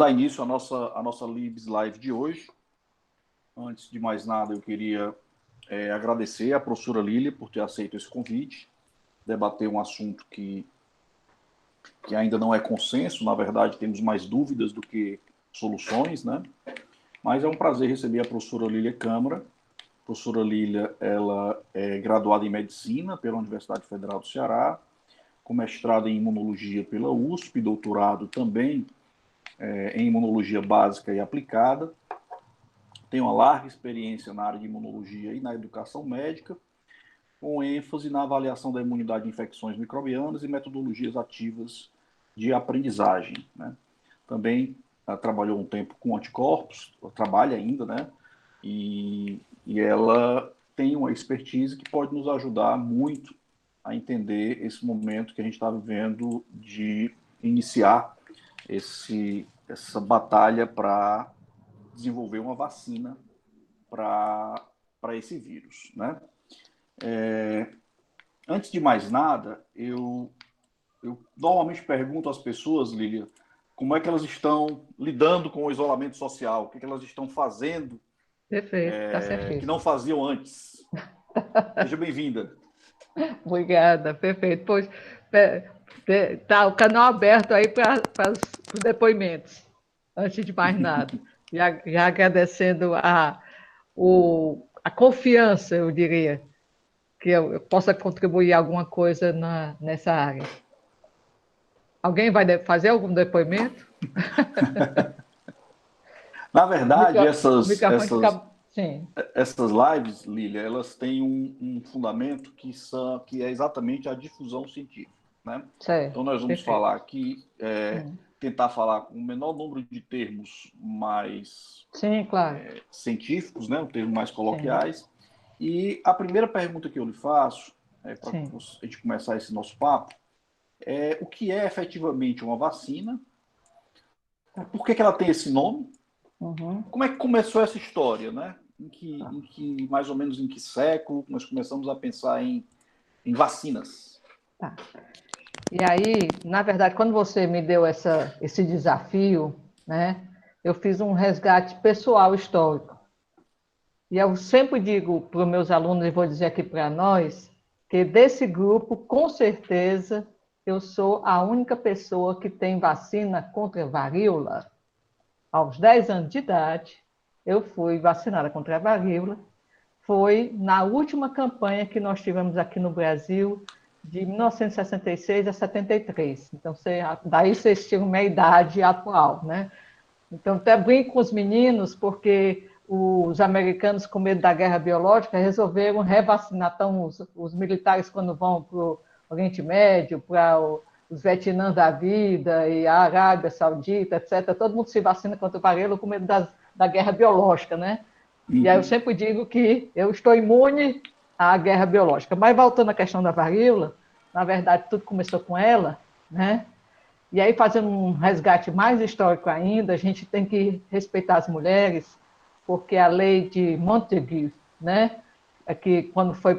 dar início à nossa Libs Live de hoje. Antes de mais nada, eu queria agradecer à professora Lília por ter aceito esse convite, debater um assunto que ainda não é consenso, na verdade temos mais dúvidas do que soluções, né? Mas é um prazer receber a professora Lília Câmara. A professora Lília, ela é graduada em Medicina pela Universidade Federal do Ceará, com mestrado em Imunologia pela USP, doutorado também em Imunologia Básica e Aplicada. Tem uma larga experiência na área de imunologia e na educação médica, com ênfase na avaliação da imunidade de infecções microbianas e metodologias ativas de aprendizagem, né? Também trabalhou um tempo com anticorpos, trabalha ainda, né? E ela tem uma expertise que pode nos ajudar muito a entender esse momento que a gente está vivendo de iniciar essa batalha para desenvolver uma vacina para esse vírus, né? Antes de mais nada, eu normalmente pergunto às pessoas, Lília, como é que elas estão lidando com o isolamento social, o que elas estão fazendo Perfeito, está certo. que não faziam antes. Seja bem-vinda. Obrigada, perfeito. Pois, tá o canal aberto aí para os depoimentos, antes de mais nada. Já agradecendo a confiança, eu diria, que eu possa contribuir alguma coisa nessa área. Alguém vai fazer algum depoimento? Na verdade, O microfone fica... Sim. essas lives, Lília, elas têm um fundamento que é exatamente a difusão científica, né? Certo, Então, nós vamos perfeito. falar aqui, tentar falar com o menor número de termos mais Sim, claro. científicos, né? Termos mais Sim, coloquiais. E a primeira pergunta que eu lhe faço, para sim. a gente começar esse nosso papo, é o que é efetivamente uma vacina? Por que ela tem esse nome? Uhum. Como é que começou essa história, né? Mais ou menos em que século nós começamos a pensar em vacinas? Tá. E aí, na verdade, quando você me deu esse desafio, né, eu fiz um resgate pessoal histórico. E eu sempre digo para os meus alunos, e vou dizer aqui para nós, que desse grupo, com certeza, eu sou a única pessoa que tem vacina contra a varíola. Aos 10 anos de idade, eu fui vacinada contra a varíola. Foi na última campanha que nós tivemos aqui no Brasil, de 1966 a 73. Então, daí vocês tiram uma idade atual, né? Então, até brinco com os meninos, porque os americanos, com medo da guerra biológica, resolveram revacinar. Então, os militares, quando vão para o Oriente Médio, para os Vietnãs da vida, e a Arábia Saudita, etc., todo mundo se vacina contra o varíola com medo da guerra biológica, né? E aí eu sempre digo que eu estou imune à guerra biológica. Mas voltando à questão da varíola, na verdade, tudo começou com ela, né? E aí, fazendo um resgate mais histórico ainda, a gente tem que respeitar as mulheres, porque a lei de Montagu, né? É que quando foi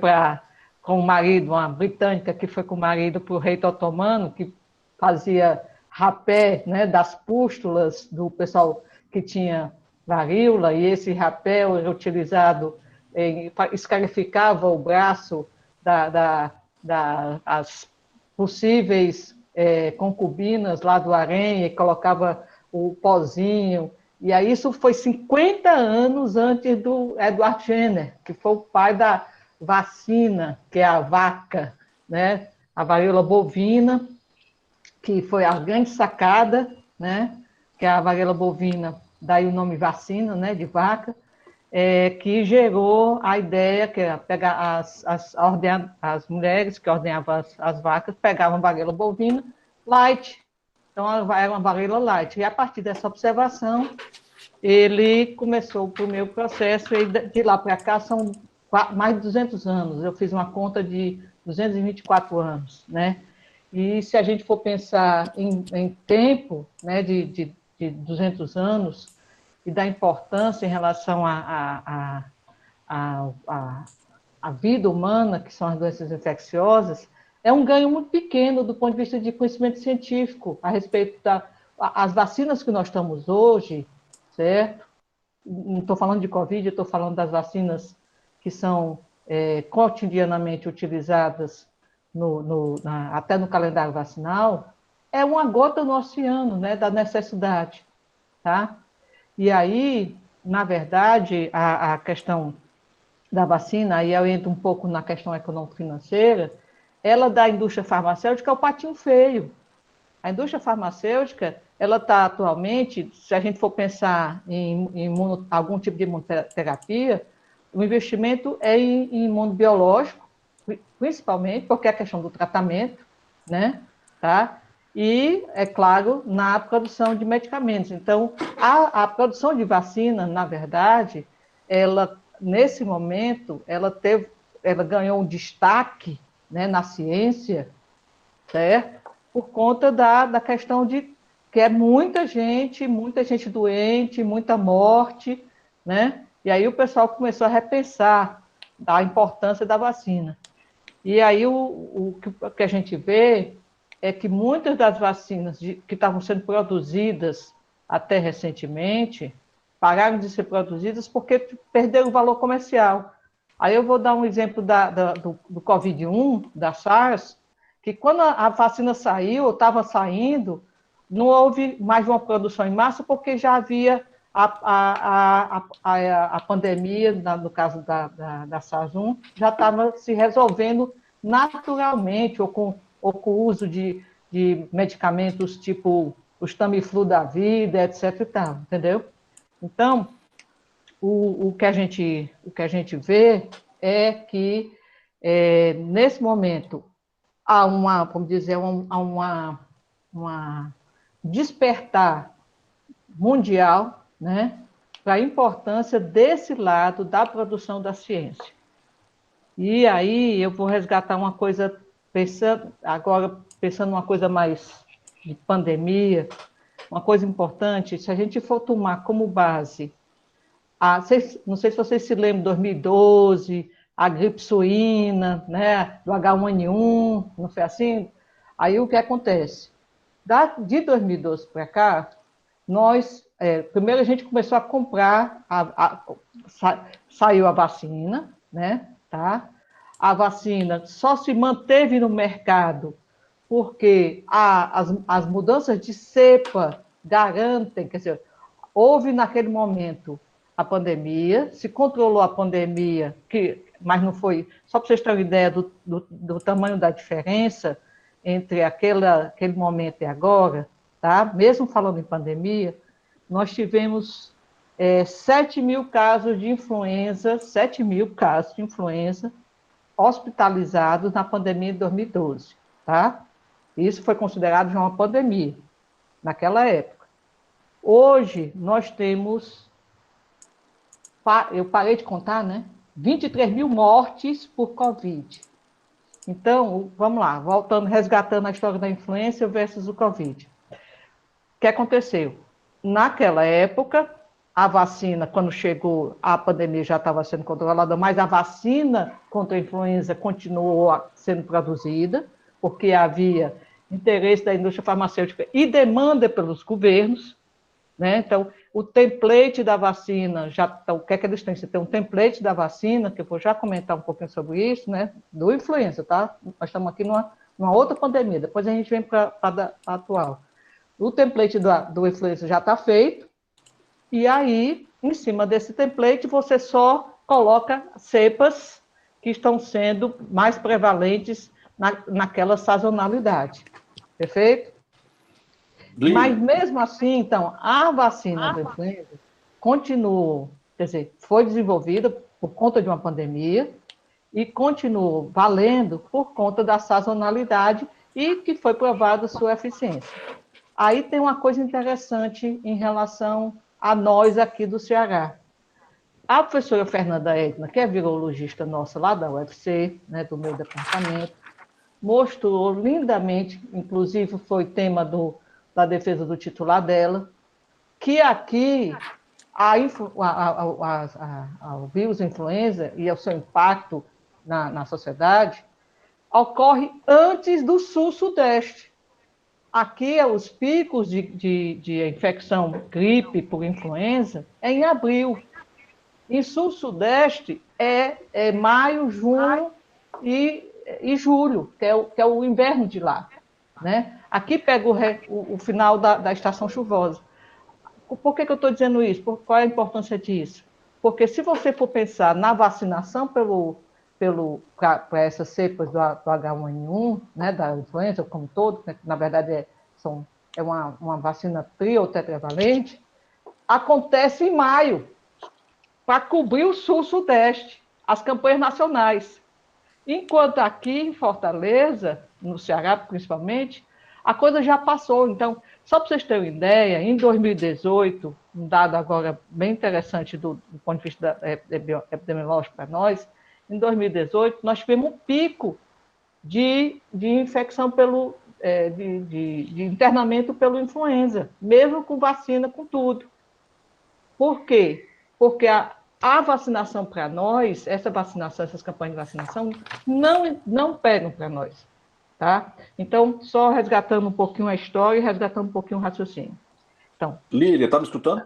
com o marido, uma britânica que foi com o marido para o rei otomano, que fazia rapé, né, das pústulas do pessoal que tinha varíola, e esse rapé era utilizado, escarificava o braço das possíveis concubinas lá do harém, e colocava o pozinho. E aí isso foi 50 anos antes do Edward Jenner, que foi o pai da vacina, que é a vaca, né? A varíola bovina, que foi a grande sacada, né? Que é a varíola bovina, daí o nome vacina, né? De vaca, que gerou a ideia que era pegar as mulheres que ordenhavam as vacas, pegavam a varíola bovina light, então era uma varíola light. E a partir dessa observação, ele começou o meu processo, e de lá para cá são mais de 200 anos. Eu fiz uma conta de 224 anos, né? E se a gente for pensar em tempo, né, de 200 anos, e da importância em relação à vida humana, que são as doenças infecciosas, é um ganho muito pequeno do ponto de vista de conhecimento científico a respeito as vacinas que nós estamos hoje, certo? Não estou falando de Covid, estou falando das vacinas que são cotidianamente utilizadas até no calendário vacinal, é uma gota no oceano, né, da necessidade, tá? E aí, na verdade, a questão da vacina, aí eu entro um pouco na questão econômico-financeira, ela da indústria farmacêutica é o patinho feio. A indústria farmacêutica, ela está atualmente, se a gente for pensar em algum tipo de imunoterapia, o investimento é em imunobiológico, principalmente porque é a questão do tratamento, né? Tá? E, é claro, na produção de medicamentos. Então, a produção de vacina, na verdade, ela, nesse momento, ela ganhou um destaque, né, na ciência, certo? Por conta da questão de que é muita gente doente, muita morte, né? E aí o pessoal começou a repensar a importância da vacina. E aí o que a gente vê é que muitas das vacinas que estavam sendo produzidas até recentemente pararam de ser produzidas porque perderam o valor comercial. Aí eu vou dar um exemplo do Covid-1, da SARS, que quando a vacina saiu, ou estava saindo, não houve mais uma produção em massa, porque já havia a pandemia, no caso da SARS-1, já estava se resolvendo naturalmente, ou com o uso de medicamentos tipo os Tamiflu da vida, etc. E tal, entendeu? Então, o que a gente vê é que, nesse momento, há vamos dizer, uma despertar mundial, né, para a importância desse lado da produção da ciência. E aí eu vou resgatar uma coisa, pensando numa coisa mais de pandemia, uma coisa importante, se a gente for tomar como base, não sei se vocês se lembram, 2012, a gripe suína, né, do H1N1, não foi assim? Aí o que acontece? De 2012 para cá, primeiro a gente começou a comprar, saiu a vacina, né? Tá? A vacina só se manteve no mercado porque as mudanças de cepa garantem, quer dizer, houve naquele momento a pandemia, se controlou a pandemia, mas não foi, só para vocês terem uma ideia do tamanho da diferença entre aquele momento e agora, tá? Mesmo falando em pandemia, nós tivemos 7 mil casos de influenza, 7 mil casos de influenza hospitalizados na pandemia de 2012, tá? Isso foi considerado já uma pandemia naquela época. Hoje, nós temos, eu parei de contar, né? 23 mil mortes por Covid. Então, vamos lá, voltando, resgatando a história da influenza versus o Covid. O que aconteceu? Naquela época, a vacina, quando chegou, a pandemia já estava sendo controlada, mas a vacina contra a influenza continuou sendo produzida, porque havia interesse da indústria farmacêutica e demanda pelos governos, né? Então, o template da vacina, o que é que eles têm? Você tem um template da vacina, que eu vou já comentar um pouquinho sobre isso, né? Do influenza, tá? Nós estamos aqui numa outra pandemia, depois a gente vem para a atual. O template do influenza já está feito, e aí, em cima desse template, você só coloca cepas que estão sendo mais prevalentes naquela sazonalidade. Perfeito? Mas mesmo assim, então, a vacina da influenza continuou, quer dizer, foi desenvolvida por conta de uma pandemia e continuou valendo por conta da sazonalidade e que foi provada sua eficiência. Aí tem uma coisa interessante em relação a nós aqui do Ceará. A professora Fernanda Edna, que é virologista nossa lá da UFC, né, do meu departamento, mostrou lindamente, inclusive foi tema da defesa do titular dela, que aqui o vírus influenza e o seu impacto na sociedade ocorre antes do sul-sudeste. aqui os picos de infecção gripe por influenza é em abril. Em sul-sudeste é maio, junho e julho, que é o inverno de lá. Né? Aqui pega o final da estação chuvosa. Por que eu estou dizendo isso? Qual é a importância disso? Porque se você for pensar na vacinação para essas cepas do H1N1, né, da influenza como um todo, que na verdade é uma vacina tri ou tetravalente, acontece em maio, para cobrir o sul-sudeste, as campanhas nacionais. Enquanto aqui em Fortaleza, no Ceará principalmente, a coisa já passou. Então, só para vocês terem uma ideia, em 2018, um dado agora bem interessante do ponto de vista epidemiológico para nós, em 2018, nós tivemos um pico de infecção de internamento pelo influenza, mesmo com vacina, com tudo. Por quê? Porque a vacinação para nós, essa vacinação, essas campanhas de vacinação, não pegam para nós. Tá? Então, só resgatando um pouquinho a história e resgatando um pouquinho o raciocínio. Então, Lília, está me escutando?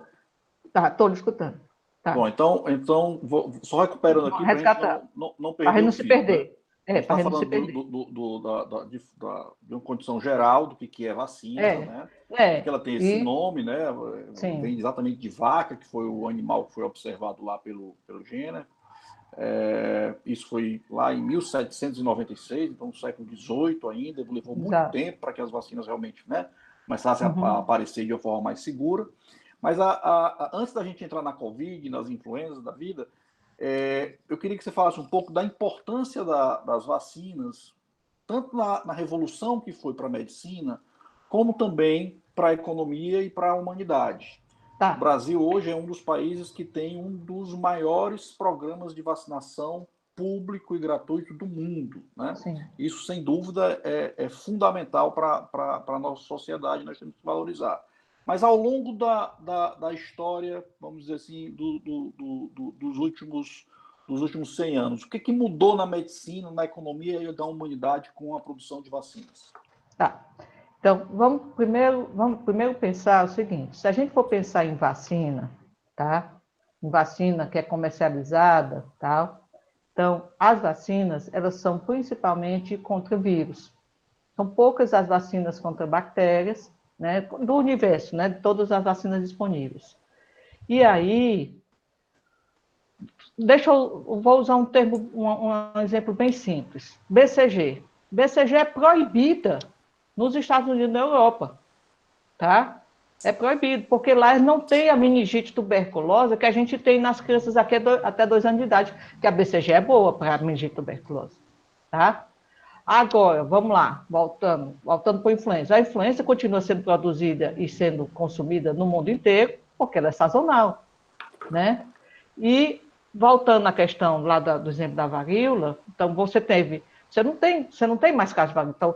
Tá, estou lhe escutando. Tá. Bom, então só recuperando aqui para a gente não perder o se fio. Né? perder. A gente está para não se falando perder. de uma condição geral do que é vacina, né? Porque ela tem esse nome, né? Sim. Vem exatamente de vaca, que foi o animal que foi observado lá pelo Jenner. Isso foi lá em 1796, então no século XVIII ainda, levou muito tempo para que as vacinas realmente, né, começassem a aparecer de uma forma mais segura. Mas antes da gente entrar na Covid, nas influenzas da vida, eu queria que você falasse um pouco da importância das vacinas, tanto na revolução que foi para a medicina, como também para a economia e para a humanidade. Tá. O Brasil hoje é um dos países que tem um dos maiores programas de vacinação público e gratuito do mundo. Né? Isso, sem dúvida, é fundamental para a nossa sociedade, nós temos que valorizar. Mas ao longo da história, vamos dizer assim, dos últimos 100 anos, o que mudou na medicina, na economia e da humanidade com a produção de vacinas? Tá. Então, vamos primeiro pensar o seguinte: se a gente for pensar em vacina, tá? Em vacina que é comercializada, tá? Então, as vacinas, elas são principalmente contra vírus. São poucas as vacinas contra bactérias, né? Do universo, né? De todas as vacinas disponíveis. E aí, vou usar um termo, um exemplo bem simples. BCG. BCG é proibida nos Estados Unidos e na Europa, tá? É proibido, porque lá não tem a meningite tuberculosa que a gente tem nas crianças aqui até 2 anos de idade, que a BCG é boa para a meningite tuberculosa, tá? Agora, vamos lá, voltando para a influenza. A influenza continua sendo produzida e sendo consumida no mundo inteiro, porque ela é sazonal, né? E, voltando à questão lá do exemplo da varíola, então você não tem mais casos de varíola. Então,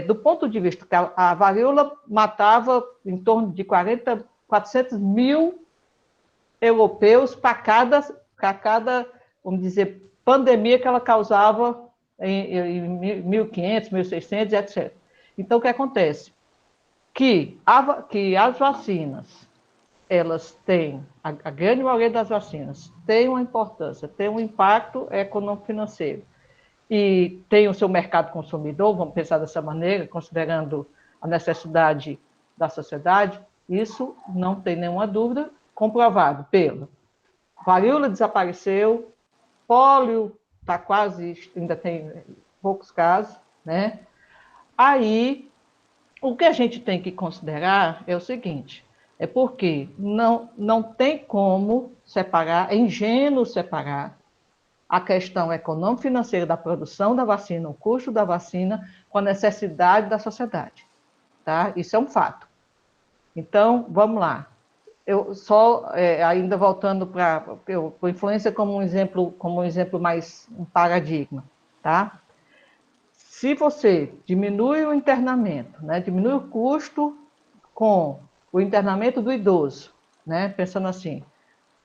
do ponto de vista que a varíola matava em torno de 400 mil europeus para cada, vamos dizer, pandemia que ela causava em 1500, 1600, etc. Então, o que acontece? Que as vacinas, elas têm, a grande maioria das vacinas, tem uma importância, tem um impacto econômico-financeiro e tem o seu mercado consumidor, vamos pensar dessa maneira, considerando a necessidade da sociedade, isso não tem nenhuma dúvida, comprovado pelo varíola desapareceu, pólio está quase, ainda tem poucos casos, né? Aí, o que a gente tem que considerar é o seguinte, é porque não tem como separar, é ingênuo separar a questão econômico-financeira da produção da vacina, o custo da vacina, com a necessidade da sociedade. Tá? Isso é um fato. Então, vamos lá. Eu só, ainda voltando para a influência como um exemplo mais, um paradigma. Tá? Se você diminui o internamento, né, diminui o custo com o internamento do idoso, né, pensando assim,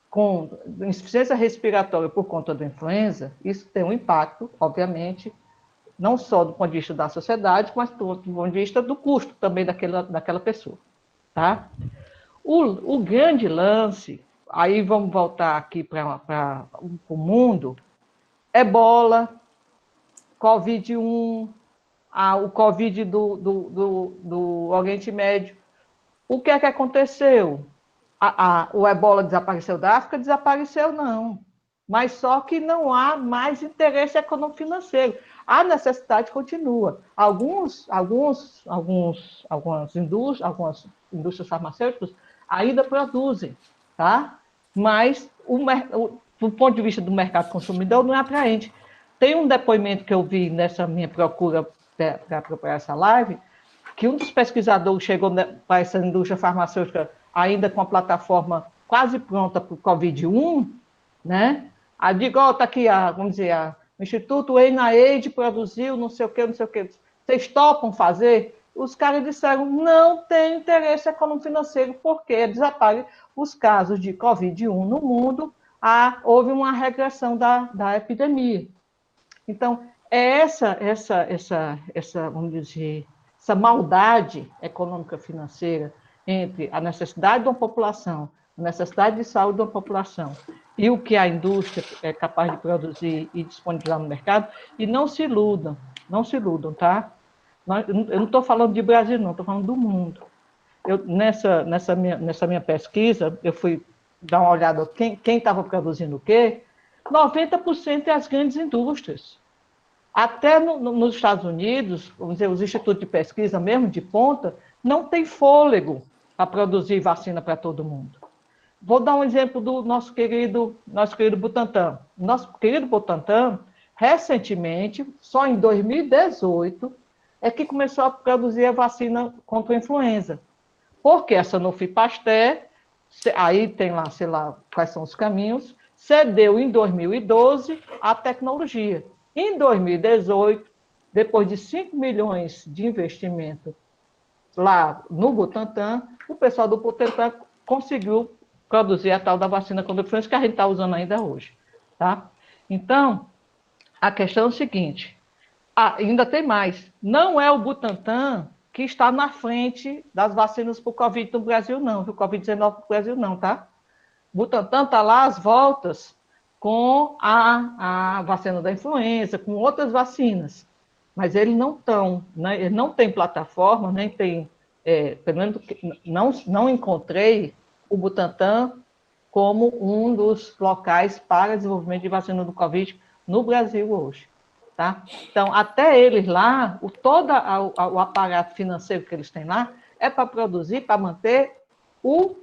com insuficiência respiratória por conta da influenza, isso tem um impacto, obviamente, não só do ponto de vista da sociedade, mas do ponto de vista do custo também daquela pessoa. Tá? O grande lance, aí vamos voltar aqui para o mundo, Ebola, Covid-1, o Covid do Oriente Médio. O que é que aconteceu? O Ebola desapareceu da África? Desapareceu, não. Mas só que não há mais interesse econômico-financeiro. A necessidade continua. Algumas indústrias farmacêuticas ainda produzem, tá? Mas, do ponto de vista do mercado consumidor, não é atraente. Tem um depoimento que eu vi nessa minha procura para preparar essa live, que um dos pesquisadores chegou para essa indústria farmacêutica ainda com a plataforma quase pronta para o Covid-1, né? Aí digo, está aqui, vamos dizer, o Instituto NIH produziu não sei o quê, não sei o quê. Vocês topam fazer? Os caras disseram, não tem interesse econômico-financeiro, porque desaparecem os casos de Covid-1 no mundo, houve uma regressão da epidemia. Então, é vamos dizer, essa maldade econômica financeira entre a necessidade de uma população, a necessidade de saúde de uma população e o que a indústria é capaz de produzir e disponibilizar no mercado, e não se iludam, tá? Eu não estou falando de Brasil, não, estou falando do mundo. Nessa minha pesquisa, eu fui dar uma olhada quem estava produzindo o quê, 90% é as grandes indústrias. Até nos Estados Unidos, vamos dizer, os institutos de pesquisa, mesmo de ponta, não tem fôlego para produzir vacina para todo mundo. Vou dar um exemplo do nosso querido Butantan. Nosso querido Butantan, recentemente, só em 2018, é que começou a produzir a vacina contra a influenza. Porque a Sanofi Pasteur, aí tem lá, sei lá, quais são os caminhos, cedeu em 2012 a tecnologia. Em 2018, depois de 5 milhões de investimento lá no Butantan, o pessoal do Butantan conseguiu produzir a tal da vacina contra a influenza que a gente está usando ainda hoje. Tá? Então, a questão é o seguinte, ainda tem mais, não é o Butantan que está na frente das vacinas para o Covid no Brasil, não, o Covid-19 no Brasil não, tá? O Butantan está lá às voltas com a vacina da influenza, com outras vacinas, mas eles não estão, né, eles não têm plataforma, nem tem, pelo menos não encontrei o Butantan como um dos locais para desenvolvimento de vacina do Covid no Brasil hoje. Tá? Então, até eles lá, todo o aparato financeiro que eles têm lá é para produzir, para manter o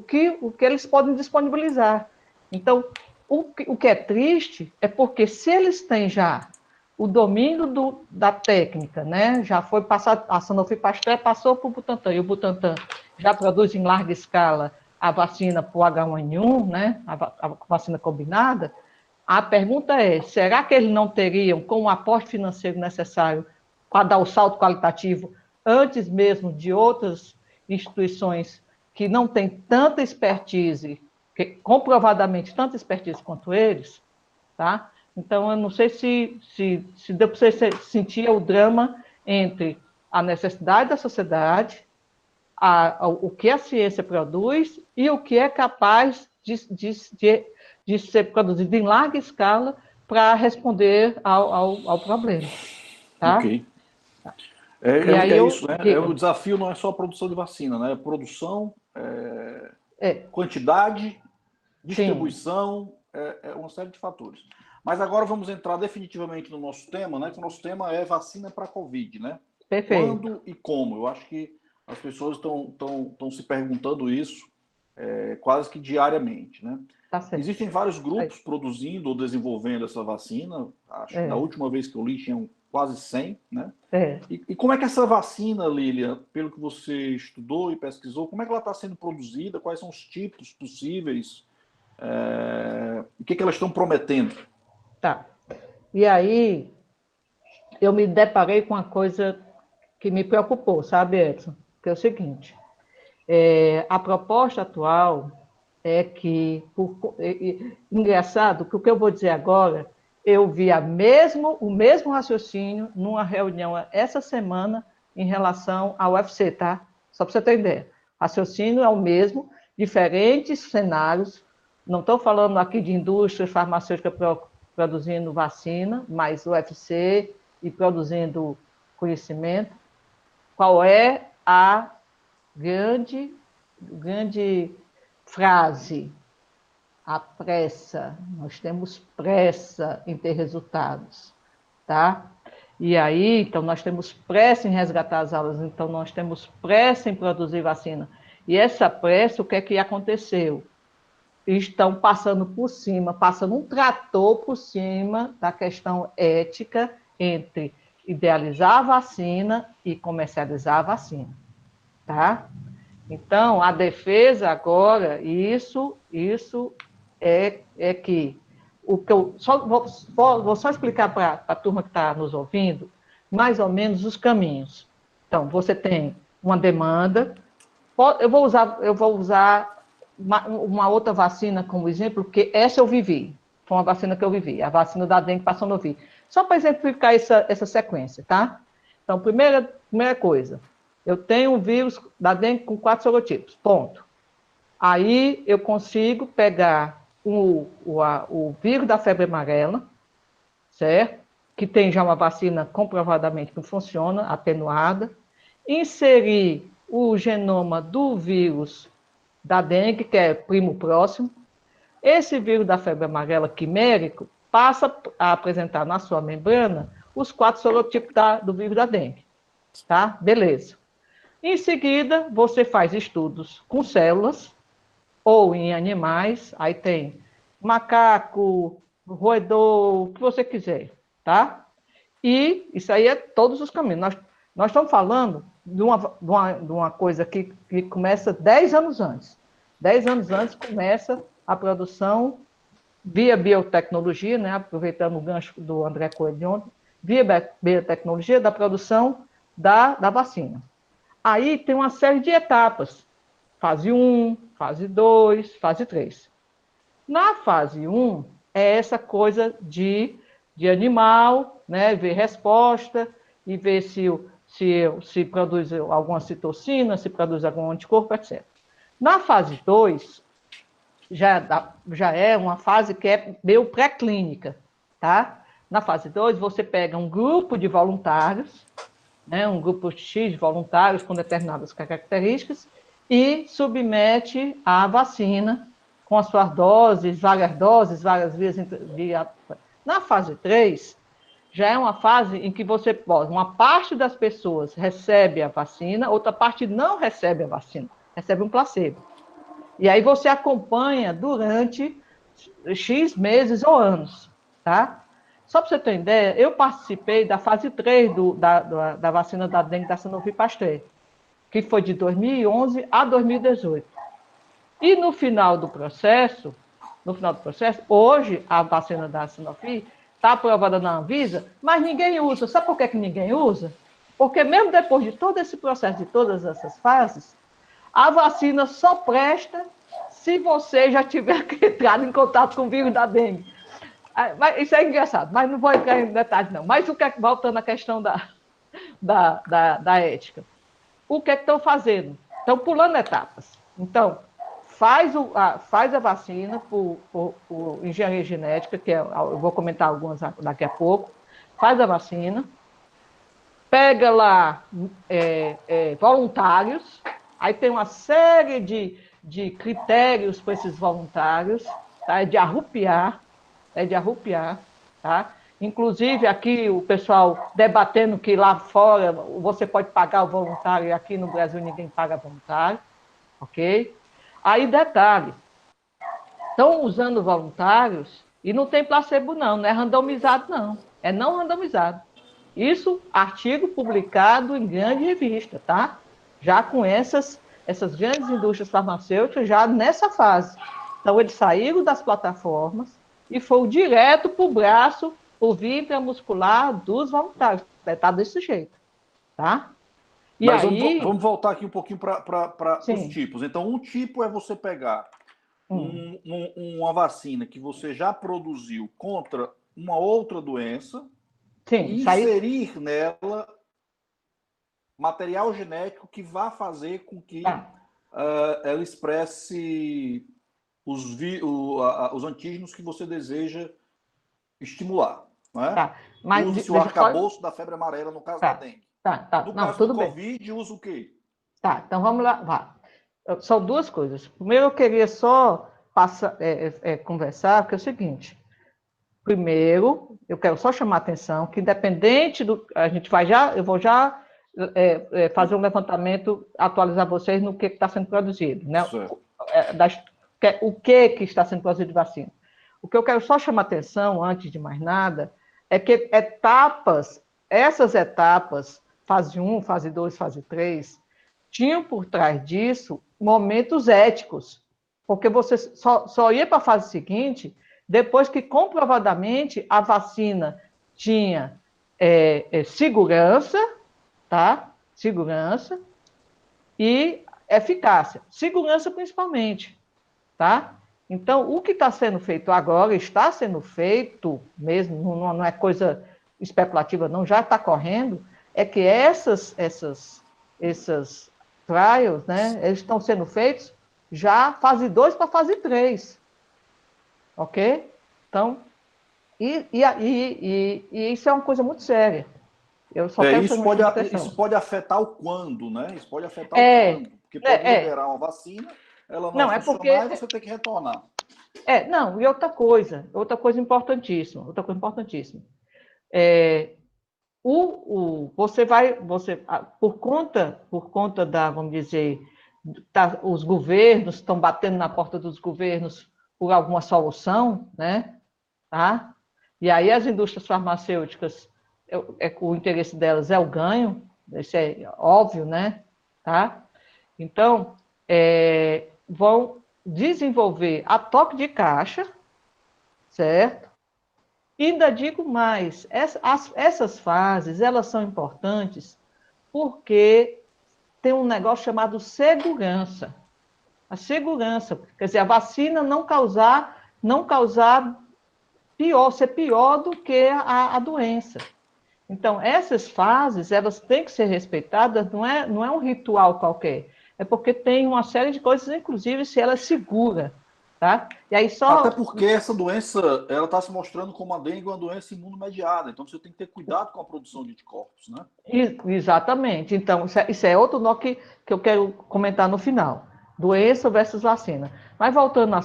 que eles podem disponibilizar. Então, o que é triste é porque se eles têm já o domínio da técnica, né? Já foi passado, a Sanofi Pasteur passou para o Butantan, e o Butantan já produz em larga escala a vacina para o H1N1, né? A vacina combinada. A pergunta é, será que eles não teriam, com o aporte financeiro necessário para dar o salto qualitativo, antes mesmo de outras instituições que não têm tanta expertise, comprovadamente tanta expertise quanto eles, tá? Então, eu não sei se deu para você sentir o drama entre a necessidade da sociedade, o que a ciência produz e o que é capaz de ser produzido em larga escala para responder ao problema. Tá? Ok. Isso, né? O desafio não é só a produção de vacina, né? Produção, quantidade, distribuição, uma série de fatores. Mas agora vamos entrar definitivamente no nosso tema, né? Que o nosso tema é vacina para Covid, né? Perfeito. Quando e como? Eu acho que as pessoas estão se perguntando isso quase que diariamente, né? Tá certo. Existem vários grupos produzindo ou desenvolvendo essa vacina. Acho que da última vez que eu li tinham quase 100, né? E como é que essa vacina, Lília, pelo que você estudou e pesquisou, como é que ela está sendo produzida? Quais são os tipos possíveis? O que elas estão prometendo? Tá. E aí, eu me deparei com uma coisa que me preocupou, sabe, Edson? Que é o seguinte, a proposta atual é que, engraçado, que o que eu vou dizer agora eu vi o mesmo raciocínio numa reunião essa semana em relação ao UFC, tá? Só para você ter ideia. Raciocínio é o mesmo, diferentes cenários. Não estou falando aqui de indústria farmacêutica produzindo vacina, mas o UFC e produzindo conhecimento. Qual é a grande frase? A pressa. Nós temos pressa em ter resultados, tá? E aí, então, nós temos pressa em resgatar as aulas, então, nós temos pressa em produzir vacina. E essa pressa, o que é que aconteceu? Estão passando por cima, passando um trator por cima da questão ética entre idealizar a vacina e comercializar a vacina, tá? Então, a defesa agora, isso é que o que eu vou só explicar para a turma que está nos ouvindo, mais ou menos os caminhos. Então, você tem uma demanda. Eu vou usar uma outra vacina como exemplo, porque essa eu vivi. Foi uma vacina que eu vivi, a vacina da dengue Passanovi. Só para exemplificar essa sequência, tá? Então, primeira coisa, eu tenho um vírus da dengue com 4 serotipos, ponto. Aí eu consigo pegar o vírus da febre amarela, certo? Que tem já uma vacina comprovadamente que funciona, atenuada, inserir o genoma do vírus da dengue, que é primo próximo. Esse vírus da febre amarela quimérico passa a apresentar na sua membrana os 4 serotipos do vírus da dengue. Tá? Beleza. Em seguida, você faz estudos com células ou em animais, aí tem macaco, roedor, o que você quiser, tá? E isso aí é todos os caminhos. Nós estamos falando de uma coisa que começa 10 anos antes. 10 anos antes começa a produção via biotecnologia, né? Aproveitando o gancho do André Coelho de ontem, via biotecnologia da produção da vacina. Aí tem uma série de etapas. Fase 1, fase 2, fase 3. Na fase 1, é essa coisa de animal, né? Ver resposta e ver se produz alguma citocina, se produz algum anticorpo, etc. Na fase 2, já é uma fase que é meio pré-clínica, tá? Na fase 2, você pega um grupo de voluntários, né, um grupo X de voluntários com determinadas características, e submete à vacina com as suas doses, várias vezes. Na fase 3, já é uma fase em que você pode, uma parte das pessoas recebe a vacina, outra parte não recebe a vacina, recebe um placebo. E aí você acompanha durante X meses ou anos, tá? Só para você ter ideia, eu participei da fase 3 da vacina da dengue da Sanofi Pasteur, que foi de 2011 a 2018. E no final do processo, hoje a vacina da Sanofi está aprovada na Anvisa, mas ninguém usa. Sabe por que ninguém usa? Porque mesmo depois de todo esse processo, de todas essas fases, a vacina só presta se você já tiver entrado em contato com o vírus da dengue. Isso é engraçado, mas não vou entrar em detalhes, não. Mas voltando à questão da ética. O que é que estão fazendo? Estão pulando etapas. Então, faz a vacina por engenharia genética, que eu vou comentar algumas daqui a pouco. Faz a vacina, pega lá voluntários, aí tem uma série de critérios para esses voluntários, tá? É de arrupiar, tá? Inclusive, aqui o pessoal debatendo que lá fora você pode pagar o voluntário e aqui no Brasil ninguém paga voluntário, ok? Aí, detalhe, estão usando voluntários e não tem placebo não é randomizado não, é não randomizado. Isso, artigo publicado em grande revista, tá? Já com essas grandes indústrias farmacêuticas já nessa fase. Então, eles saíram das plataformas e foram direto para o braço, o via intramuscular dos voluntários. Está desse jeito, tá? E mas aí... vamos voltar aqui um pouquinho para os tipos. Então, um tipo é você pegar uma vacina que você já produziu contra uma outra doença Sim, e inserir nela material genético que vá fazer com que ela expresse os antígenos que você deseja estimular. Né? Tá. Mas Usa-se o deixa eu só. arcabouço da febre amarela no caso da Tá, dengue. tá. No Não, caso do tudo bem. Covid, usa o quê? Tá, então vamos lá. Vá. São duas coisas. Primeiro, eu queria só conversar, porque é o seguinte. Primeiro, eu quero só chamar a atenção que, independente do. A gente vai já. Eu vou já fazer um levantamento, atualizar vocês no que está sendo produzido, né? O que está sendo produzido de vacina. O que eu quero só chamar a atenção, antes de mais nada, é que essas etapas, fase 1, fase 2, fase 3, tinham por trás disso momentos éticos, porque você só ia para a fase seguinte depois que comprovadamente a vacina tinha segurança, tá? Segurança e eficácia. Segurança principalmente, tá? Então, o que está sendo feito agora, está sendo feito mesmo, não é coisa especulativa, não, já está correndo, é que essas trials, né, eles estão sendo feitos já fase 2 para fase 3, ok? Então, e isso é uma coisa muito séria. Eu só quero Isso chamar a atenção. isso pode afetar o quando, né? Isso pode afetar o quando, porque pode liberar uma vacina, ela não funcionar e você tem que retornar. Não, e outra coisa importantíssima, por conta da, vamos dizer, os governos estão batendo na porta dos governos por alguma solução, né? Tá? E aí as indústrias farmacêuticas, o interesse delas é o ganho, isso é óbvio, né? Tá? Então, vão desenvolver a toque de caixa, certo? E ainda digo mais, essas fases, elas são importantes porque tem um negócio chamado segurança. A segurança, quer dizer, a vacina não causar ser pior do que a doença. Então, essas fases, elas têm que ser respeitadas, não é um ritual qualquer, é porque tem uma série de coisas, inclusive se ela é segura, tá? E aí Até porque essa doença, ela está se mostrando como a dengue uma doença imunomediada, então você tem que ter cuidado com a produção de anticorpos, né? Exatamente. Então, isso é outro nó que eu quero comentar no final. Doença versus vacina. Mas voltando à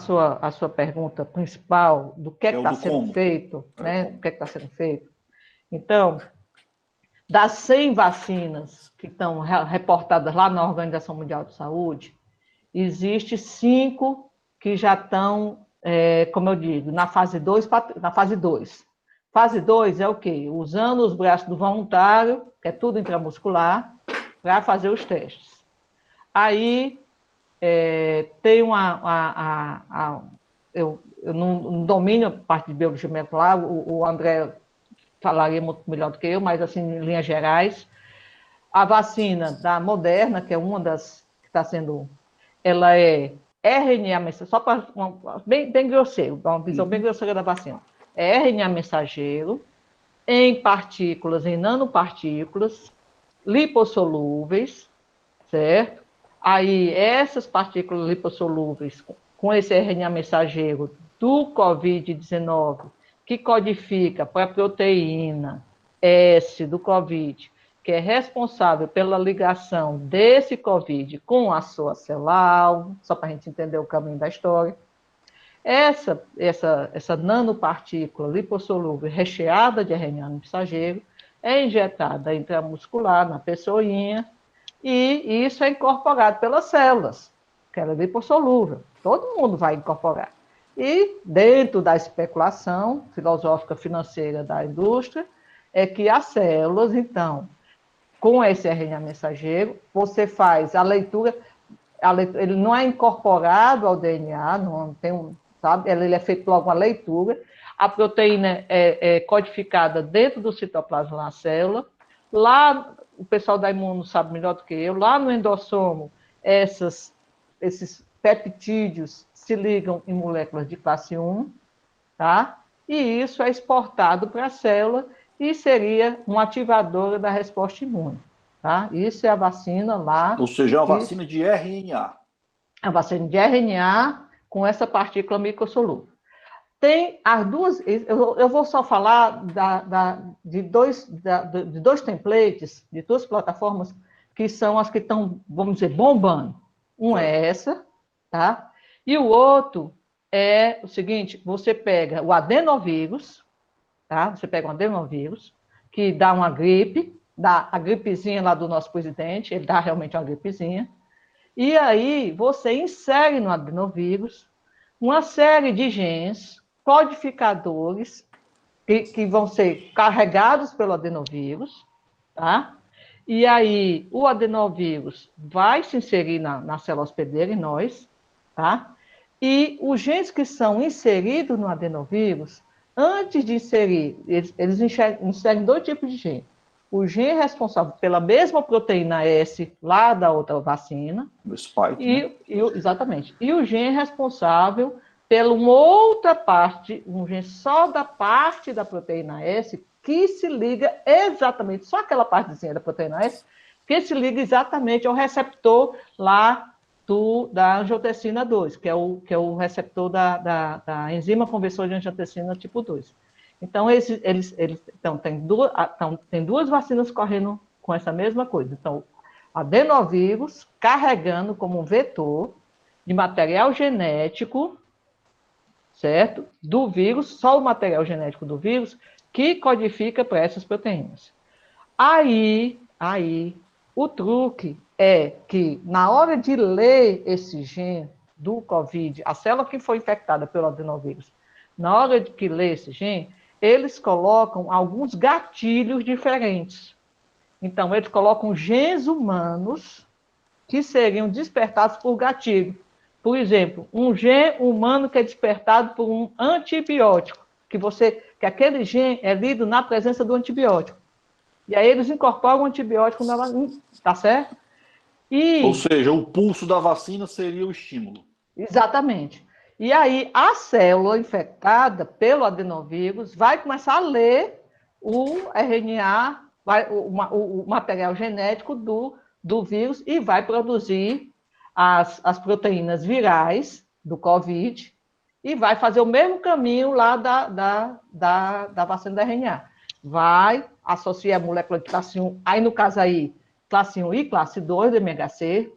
sua pergunta principal, do que está sendo feito, né? O que está sendo feito. Então, das 100 vacinas que estão reportadas lá na Organização Mundial de Saúde, existe 5 que já estão, como eu digo, na fase 2. Fase 2 é o quê? Usando os braços do voluntário, que é tudo intramuscular, para fazer os testes. Aí tem eu não domino a parte de biologia molecular, o André falaria muito melhor do que eu, mas assim, em linhas gerais, a vacina da Moderna, que é uma das que está sendo, ela é RNA mensageiro, só para bem grosseiro, uma visão bem grosseira da vacina. É RNA mensageiro, em partículas, em nanopartículas, lipossolúveis, certo? Aí, essas partículas lipossolúveis, com esse RNA mensageiro do COVID-19, que codifica para a proteína S do COVID, que é responsável pela ligação desse COVID com a sua célula, só para a gente entender o caminho da história. Essa nanopartícula lipossolúvel recheada de RNA mensageiro é injetada intramuscular na pessoinha e isso é incorporado pelas células, que ela é lipossolúvel. Todo mundo vai incorporar. E dentro da especulação filosófica financeira da indústria, é que as células, então, com esse RNA mensageiro, você faz a leitura, ele não é incorporado ao DNA, não tem sabe? Ele é feito por alguma leitura, a proteína é codificada dentro do citoplasma na célula, lá, o pessoal da imuno sabe melhor do que eu, lá no endossomo, esses peptídeos se ligam em moléculas de classe 1, tá? e isso é exportado para a célula e seria uma ativadora da resposta imune. Tá? Isso é a vacina lá. Ou seja, é uma vacina de RNA. A vacina de RNA com essa partícula microsolúvel. Tem as duas, eu vou só falar de dois templates, de duas plataformas, que são as que estão, vamos dizer, bombando. Um é essa, tá? E o outro é o seguinte, você pega o adenovírus, tá? Você pega um adenovírus, que dá uma gripe, dá a gripezinha lá do nosso presidente, ele dá realmente uma gripezinha, e aí você insere no adenovírus uma série de genes codificadores que vão ser carregados pelo adenovírus, tá? E aí o adenovírus vai se inserir na célula hospedeira, em nós, tá? E os genes que são inseridos no adenovírus, antes de inserir, eles inserem dois tipos de gene. O gene responsável pela mesma proteína S lá da outra vacina. O spike, Exatamente. E o gene responsável pela uma outra parte, um gene só da parte da proteína S, que se liga exatamente, só aquela partezinha da proteína S, que se liga exatamente ao receptor lá da angiotensina 2, que é o receptor da enzima conversora de angiotensina tipo 2. Então, tem duas vacinas correndo com essa mesma coisa. Então, adenovírus carregando como um vetor de material genético, certo? Do vírus, só o material genético do vírus, que codifica para essas proteínas. Aí, o truque é que, na hora de ler esse gene do COVID, a célula que foi infectada pelo adenovírus, na hora de que lê esse gene, eles colocam alguns gatilhos diferentes. Então, eles colocam genes humanos que seriam despertados por gatilho. Por exemplo, um gene humano que é despertado por um antibiótico, que aquele gene é lido na presença do antibiótico. E aí eles incorporam o antibiótico tá certo? Ou seja, o pulso da vacina seria o estímulo. Exatamente. E aí a célula infectada pelo adenovírus vai começar a ler o RNA, o material genético do vírus e vai produzir as proteínas virais do COVID e vai fazer o mesmo caminho lá da vacina da RNA. Vai associar a molécula de classe 1, aí no caso aí, classe 1 e classe 2 do MHC,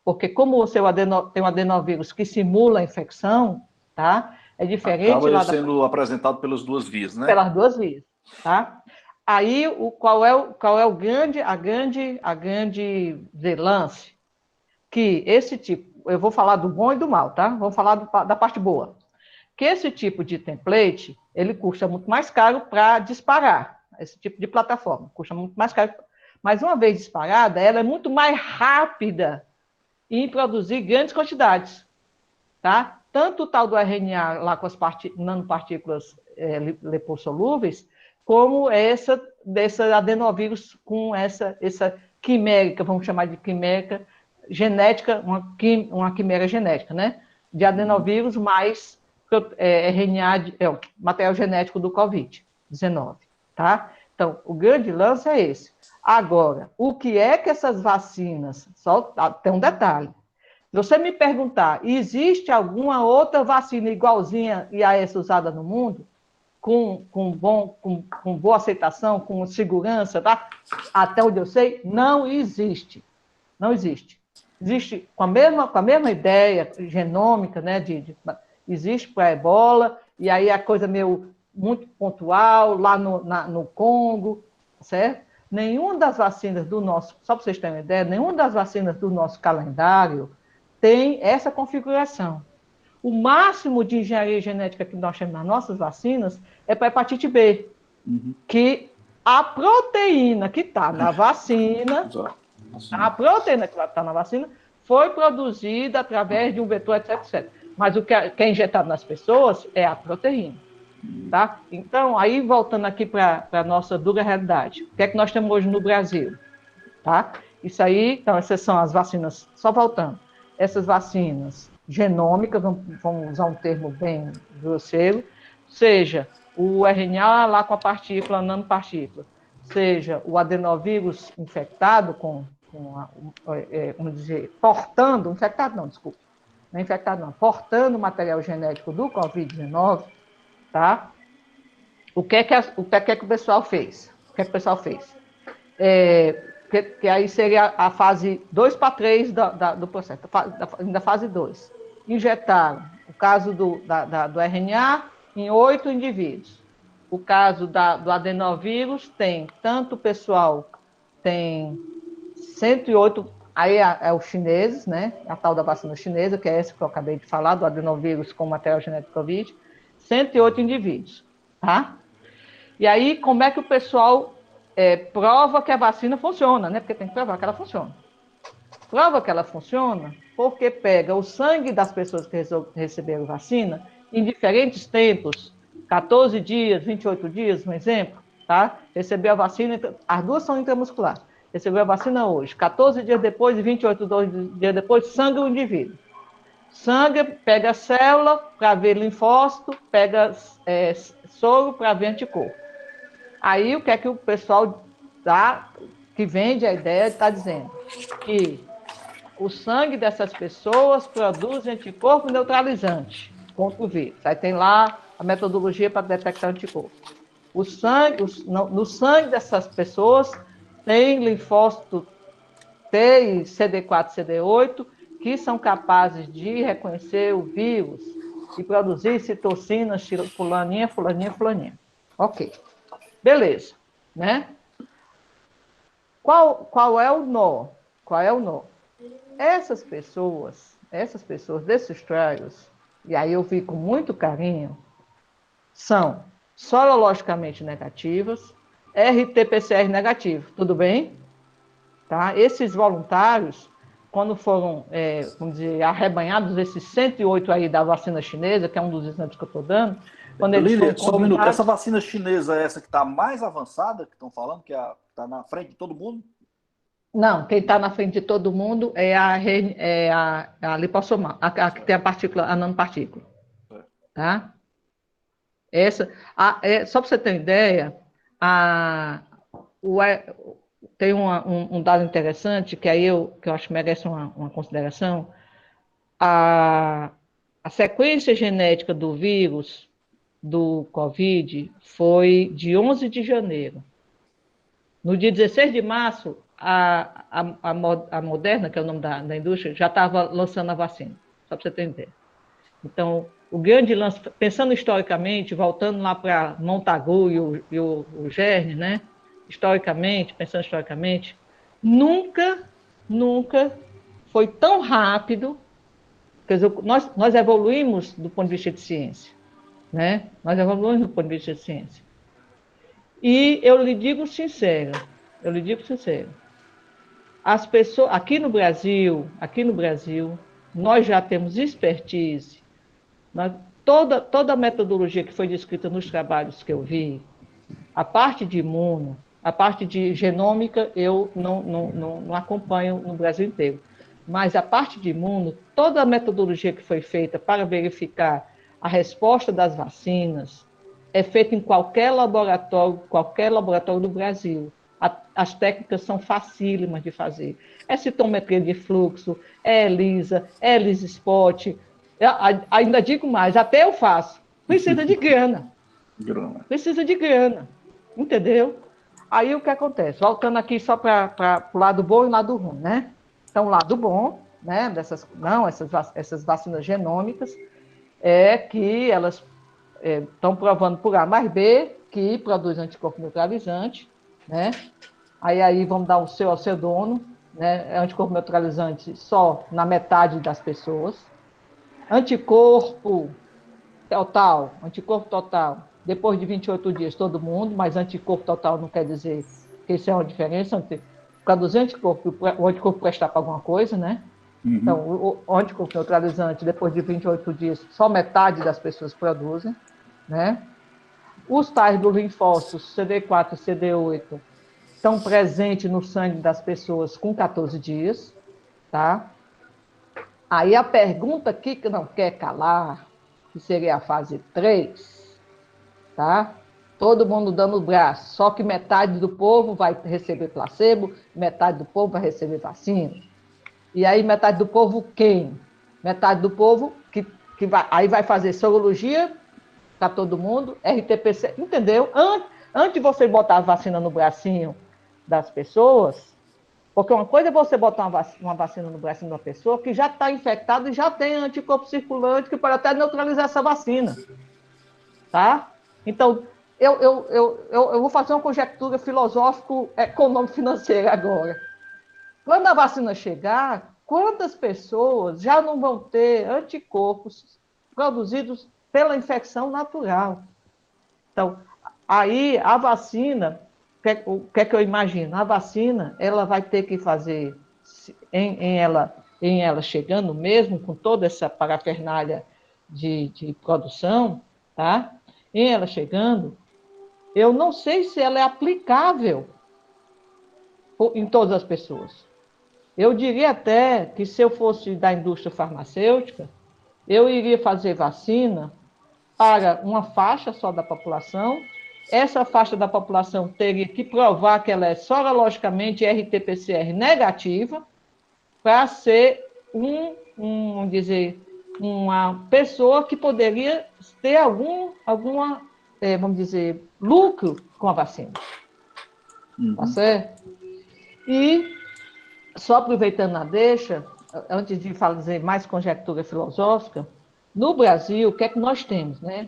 porque como o seu tem um adenovírus que simula a infecção, tá? É diferente acaba lá sendo apresentado pelas duas vias, né? Pelas duas vias, tá? Aí, qual é a grande lance? Que esse tipo, eu vou falar do bom e do mal, tá? Vou falar da parte boa. Que esse tipo de template, ele custa muito mais caro para disparar. Esse tipo de plataforma custa muito mais caro. Mas uma vez disparada, ela é muito mais rápida em produzir grandes quantidades, tá? Tanto o tal do RNA lá com as nanopartículas lipossolúveis, como desse adenovírus com essa quimérica, vamos chamar de quimérica genética, uma quimera genética, né? De adenovírus mais RNA, material genético do COVID-19, tá? Então, o grande lance é esse. Agora, o que é que essas vacinas... Tem um detalhe. Se você me perguntar, existe alguma outra vacina igualzinha a essa usada no mundo, com boa aceitação, com segurança, tá? Até onde eu sei, não existe. Não existe. Existe com a mesma ideia genômica, né? Existe para a ebola, e aí a coisa muito pontual, lá no Congo, certo? Nenhuma das vacinas do nosso, só para vocês terem uma ideia, nenhuma das vacinas do nosso calendário tem essa configuração. O máximo de engenharia genética que nós temos nas nossas vacinas é para hepatite B, que a proteína que está na vacina, foi produzida através de um vetor, etc. Mas o que é injetado nas pessoas é a proteína. Tá? Então, aí voltando aqui para a nossa dura realidade, o que é que nós temos hoje no Brasil? Tá? Isso aí, então, essas são as vacinas, só voltando, essas vacinas genômicas, vamos usar um termo bem grosseiro, seja o RNA lá com a partícula, a nanopartícula, seja o adenovírus infectado vamos dizer, portando, infectado não, desculpa, não é infectado não, portando o material genético do Covid-19, tá? O que é que o pessoal fez? O que é que o pessoal fez? Que aí seria a fase 2 para 3 do processo, da fase 2. Injetaram o caso do RNA em 8 indivíduos. O caso do adenovírus tem tanto o pessoal, tem 108, aí é os chineses, né? A tal da vacina chinesa, que é essa que eu acabei de falar, do adenovírus com material genético Covid, 108 indivíduos, tá? E aí, como é que o pessoal prova que a vacina funciona, né? Porque tem que provar que ela funciona. Prova que ela funciona porque pega o sangue das pessoas que receberam vacina em diferentes tempos, 14 dias, 28 dias, um exemplo, tá? Recebeu a vacina, as duas são intramuscular. Recebeu a vacina hoje, 14 dias depois e 28 dias depois, sangue o indivíduo. Sangue pega célula para ver linfócito, pega soro para ver anticorpo. Aí o que é que o pessoal que vende a ideia está dizendo? Que o sangue dessas pessoas produz anticorpo neutralizante contra o vírus. Aí tem lá a metodologia para detectar anticorpo. No sangue dessas pessoas tem linfócito T e CD4, CD8, que são capazes de reconhecer o vírus e produzir citocinas, fulaninha, fulaninha, fulaninha. Ok. Beleza, né? Qual é o nó? Qual é o nó? Essas pessoas desses trials, e aí eu vi com muito carinho, são sorologicamente negativas, RT-PCR negativo, tudo bem? Tá? Esses voluntários, quando foram, vamos dizer, arrebanhados, esses 108 aí da vacina chinesa, que é um dos exemplos que eu estou dando, quando eles foram Lília, só um minuto. Essa convidados... vacina chinesa é essa que está mais avançada, que estão falando, que está na frente de todo mundo? Não, quem está na frente de todo mundo é a lipossomal, a que tem a partícula, a nanopartícula. Tá? Só para você ter uma ideia, o, tem um dado interessante que que eu acho que merece uma consideração. A sequência genética do vírus do Covid foi de 11 de janeiro. No dia 16 de março, a Moderna, que é o nome da indústria, já estava lançando a vacina, só para você ter ideia. Então, o grande lance, pensando historicamente, voltando lá para Montagu e o Gerne, né? Pensando historicamente, nunca foi tão rápido. Quer dizer, nós evoluímos do ponto de vista de ciência, né? Nós evoluímos do ponto de vista de ciência. E eu lhe digo sincero, as pessoas aqui no Brasil, nós já temos expertise. Toda a metodologia que foi descrita nos trabalhos que eu vi, a parte de imuno, a parte de genômica, eu não acompanho no Brasil inteiro. Mas a parte de imuno, toda a metodologia que foi feita para verificar a resposta das vacinas, é feita em qualquer laboratório do Brasil. As técnicas são facílimas de fazer. É citometria de fluxo, é ELISA, é ELISA Spot. Ainda digo mais, até eu faço. Precisa de grana. Precisa de grana. Entendeu? Aí o que acontece? Voltando aqui só para o lado bom e o lado ruim, né? Então, o lado bom, né, essas vacinas genômicas, é que elas estão provando por A mais B que produz anticorpo neutralizante, né? Aí vamos dar o seu ao seu dono, né? É anticorpo neutralizante só na metade das pessoas. Anticorpo total, depois de 28 dias todo mundo, mas anticorpo total não quer dizer que isso é uma diferença. Produzir anticorpo, o anticorpo prestar para alguma coisa, né? Uhum. Então, o anticorpo neutralizante, depois de 28 dias, só metade das pessoas produzem, né? Os tais do linfócitos CD4 e CD8 estão presentes no sangue das pessoas com 14 dias, tá? Aí a pergunta aqui que não quer calar, que seria a fase 3, tá? Todo mundo dando o braço, só que metade do povo vai receber placebo, metade do povo vai receber vacina. E aí metade do povo quem? Metade do povo que vai, aí vai fazer sorologia para todo mundo, RT-PCR, entendeu? Antes de você botar a vacina no bracinho das pessoas, porque uma coisa é você botar uma vacina no bracinho de uma pessoa que já está infectada e já tem anticorpo circulante que pode até neutralizar essa vacina, tá? Então, eu vou fazer uma conjectura filosófico-econômico-financeira agora. Quando a vacina chegar, quantas pessoas já não vão ter anticorpos produzidos pela infecção natural? Então, aí a vacina, o que é que eu imagino? A vacina, ela vai ter que fazer, em ela chegando mesmo, com toda essa parafernália de produção, tá? Em ela chegando, eu não sei se ela é aplicável em todas as pessoas. Eu diria até que se eu fosse da indústria farmacêutica, eu iria fazer vacina para uma faixa só da população. Essa faixa da população teria que provar que ela é sorologicamente RT-PCR negativa para ser vamos dizer, uma pessoa que poderia ter alguma, vamos dizer, lucro com a vacina. Tá certo? E, só aproveitando a deixa, antes de fazer mais conjectura filosófica, no Brasil, o que é que nós temos, né?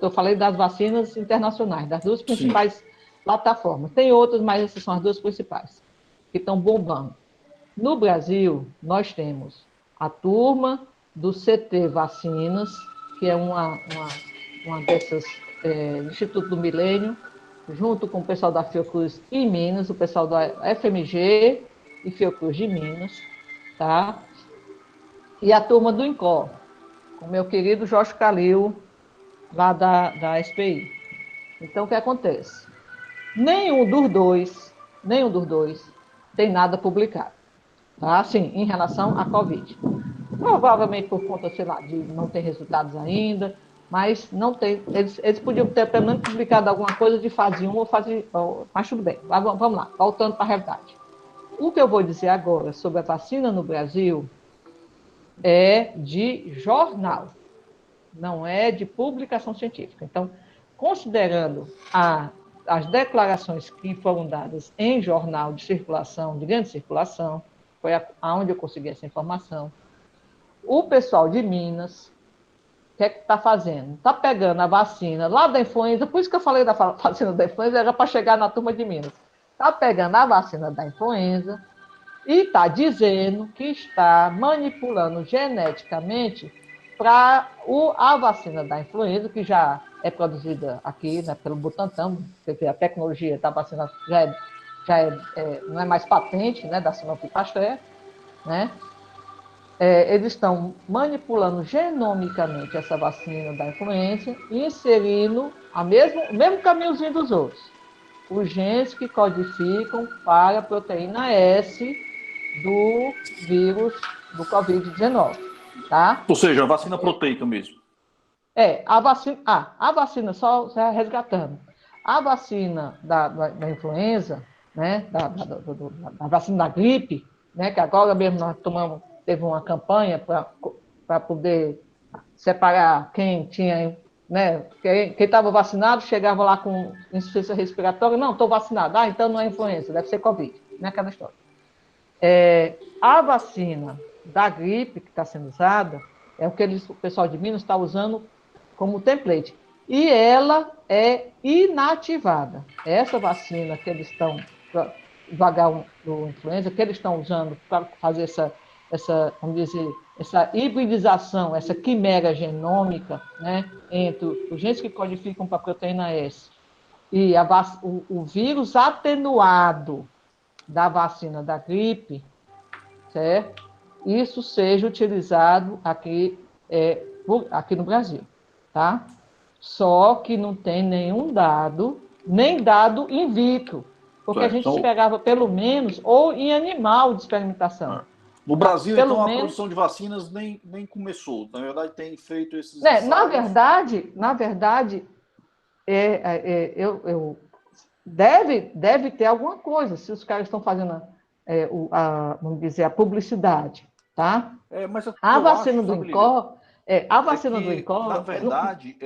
Eu falei das vacinas internacionais, das duas principais plataformas. Tem outras, mas essas são as duas principais, que estão bombando. No Brasil, nós temos a turma do CT Vacinas, que é uma dessas, Instituto do Milênio, junto com o pessoal da Fiocruz em Minas, o pessoal da FMG e Fiocruz de Minas, tá? E a turma do INCOR, com o meu querido Jorge Calil, lá da SPI. Então, o que acontece? Nenhum dos dois tem nada publicado, tá? Assim, em relação à Covid. Provavelmente por conta, sei lá, de não ter resultados ainda, mas não tem. Eles podiam ter pelo menos publicado alguma coisa de fase 1 ou fase. Mas tudo bem, vamos lá, voltando para a realidade. O que eu vou dizer agora sobre a vacina no Brasil é de jornal, não é de publicação científica. Então, considerando as declarações que foram dadas em jornal de circulação, de grande circulação, foi aonde eu consegui essa informação, o pessoal de Minas, o que é que está fazendo? Está pegando a vacina lá da influenza, por isso que eu falei da vacina da influenza, era para chegar na turma de Minas. Está pegando a vacina da influenza e está dizendo que está manipulando geneticamente para a vacina da influenza, que já é produzida aqui, né, pelo Butantan, porque a tecnologia da vacina não é mais patente, né, da Sanofi Pasteur, né? Eles estão manipulando genomicamente essa vacina da influenza e inserindo o mesmo caminhozinho dos outros. Os genes que codificam para a proteína S do vírus do Covid-19, tá? Ou seja, a vacina proteica mesmo. A vacina, só resgatando, a vacina da influenza, né, da vacina da gripe, né, que agora mesmo nós teve uma campanha para poder separar quem tinha, né, quem estava vacinado, chegava lá com insuficiência respiratória, não, estou vacinado, então não é influenza, deve ser Covid, né, aquela história. A vacina da gripe que está sendo usada é o que o pessoal de Minas está usando como template. E ela é inativada. Essa vacina que eles estão, vagal do influenza, que eles estão usando para fazer vamos dizer, essa hibridização, essa quimera genômica, né, entre os genes que codificam para a proteína S e o vírus atenuado da vacina da gripe, certo? Isso seja utilizado aqui no Brasil, tá? Só que não tem nenhum dado, nem dado in vitro, porque a gente esperava pelo menos, ou em animal de experimentação. No Brasil, então, a produção de vacinas nem começou. Na verdade, tem feito esses ensaios. Na verdade, deve ter alguma coisa, se os caras estão fazendo, vamos dizer, a publicidade, tá? Mas o que A eu vacina acho, do sabe, Lília, INCOR, a é vacina do que, na INCOR, verdade,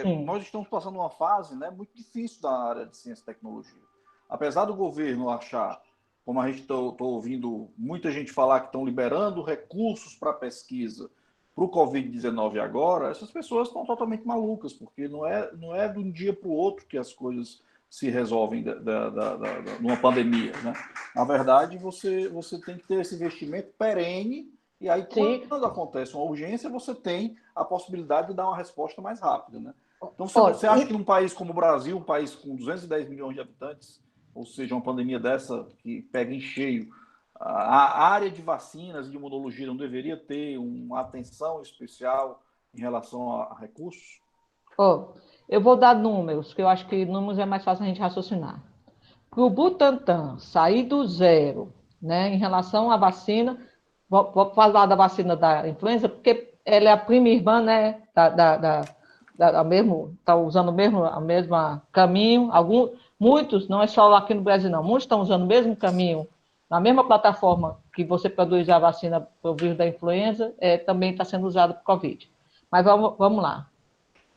sim, nós estamos passando uma fase, né, muito difícil da área de ciência e tecnologia. Apesar do governo achar, como a gente está ouvindo muita gente falar que estão liberando recursos para pesquisa para o Covid-19 agora, essas pessoas estão totalmente malucas, porque não é de um dia para o outro que as coisas se resolvem numa pandemia. Né? Na verdade, você tem que ter esse investimento perene, e aí, sim. quando acontece uma urgência, você tem a possibilidade de dar uma resposta mais rápida. Né? Então, Olha, você acha que num país como o Brasil, um país com 210 milhões de habitantes, ou seja, uma pandemia dessa que pega em cheio, a área de vacinas e de imunologia não deveria ter uma atenção especial em relação a recursos? ó, eu vou dar números, que eu acho que números é mais fácil a gente raciocinar. Para o Butantan sair do zero, né, em relação à vacina, vou falar da vacina da influenza, porque ela é a prima irmã, né, está usando o mesmo caminho. Muitos, não é só aqui no Brasil, não, muitos estão usando o mesmo caminho, na mesma plataforma que você produz a vacina para o vírus da influenza, também está sendo usada para o Covid. Mas vamos lá.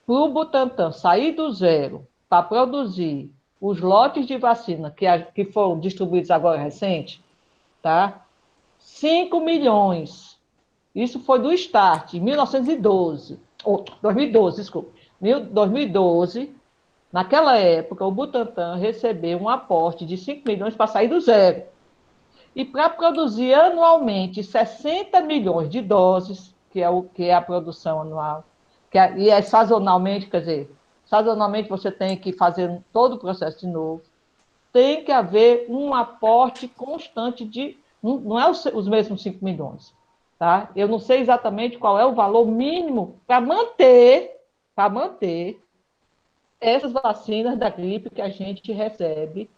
Para o Butantan sair do zero para produzir os lotes de vacina que foram distribuídos agora recente, tá? 5 milhões. Isso foi do start, em 1912, ou 2012, desculpa. 2012, naquela época, o Butantan recebeu um aporte de 5 milhões para sair do zero. E para produzir anualmente 60 milhões de doses, que é a produção anual, e é sazonalmente, quer dizer, sazonalmente você tem que fazer todo o processo de novo, tem que haver um aporte constante não é os mesmos 5 milhões, tá? Eu não sei exatamente qual é o valor mínimo para manter essas vacinas da gripe que a gente recebe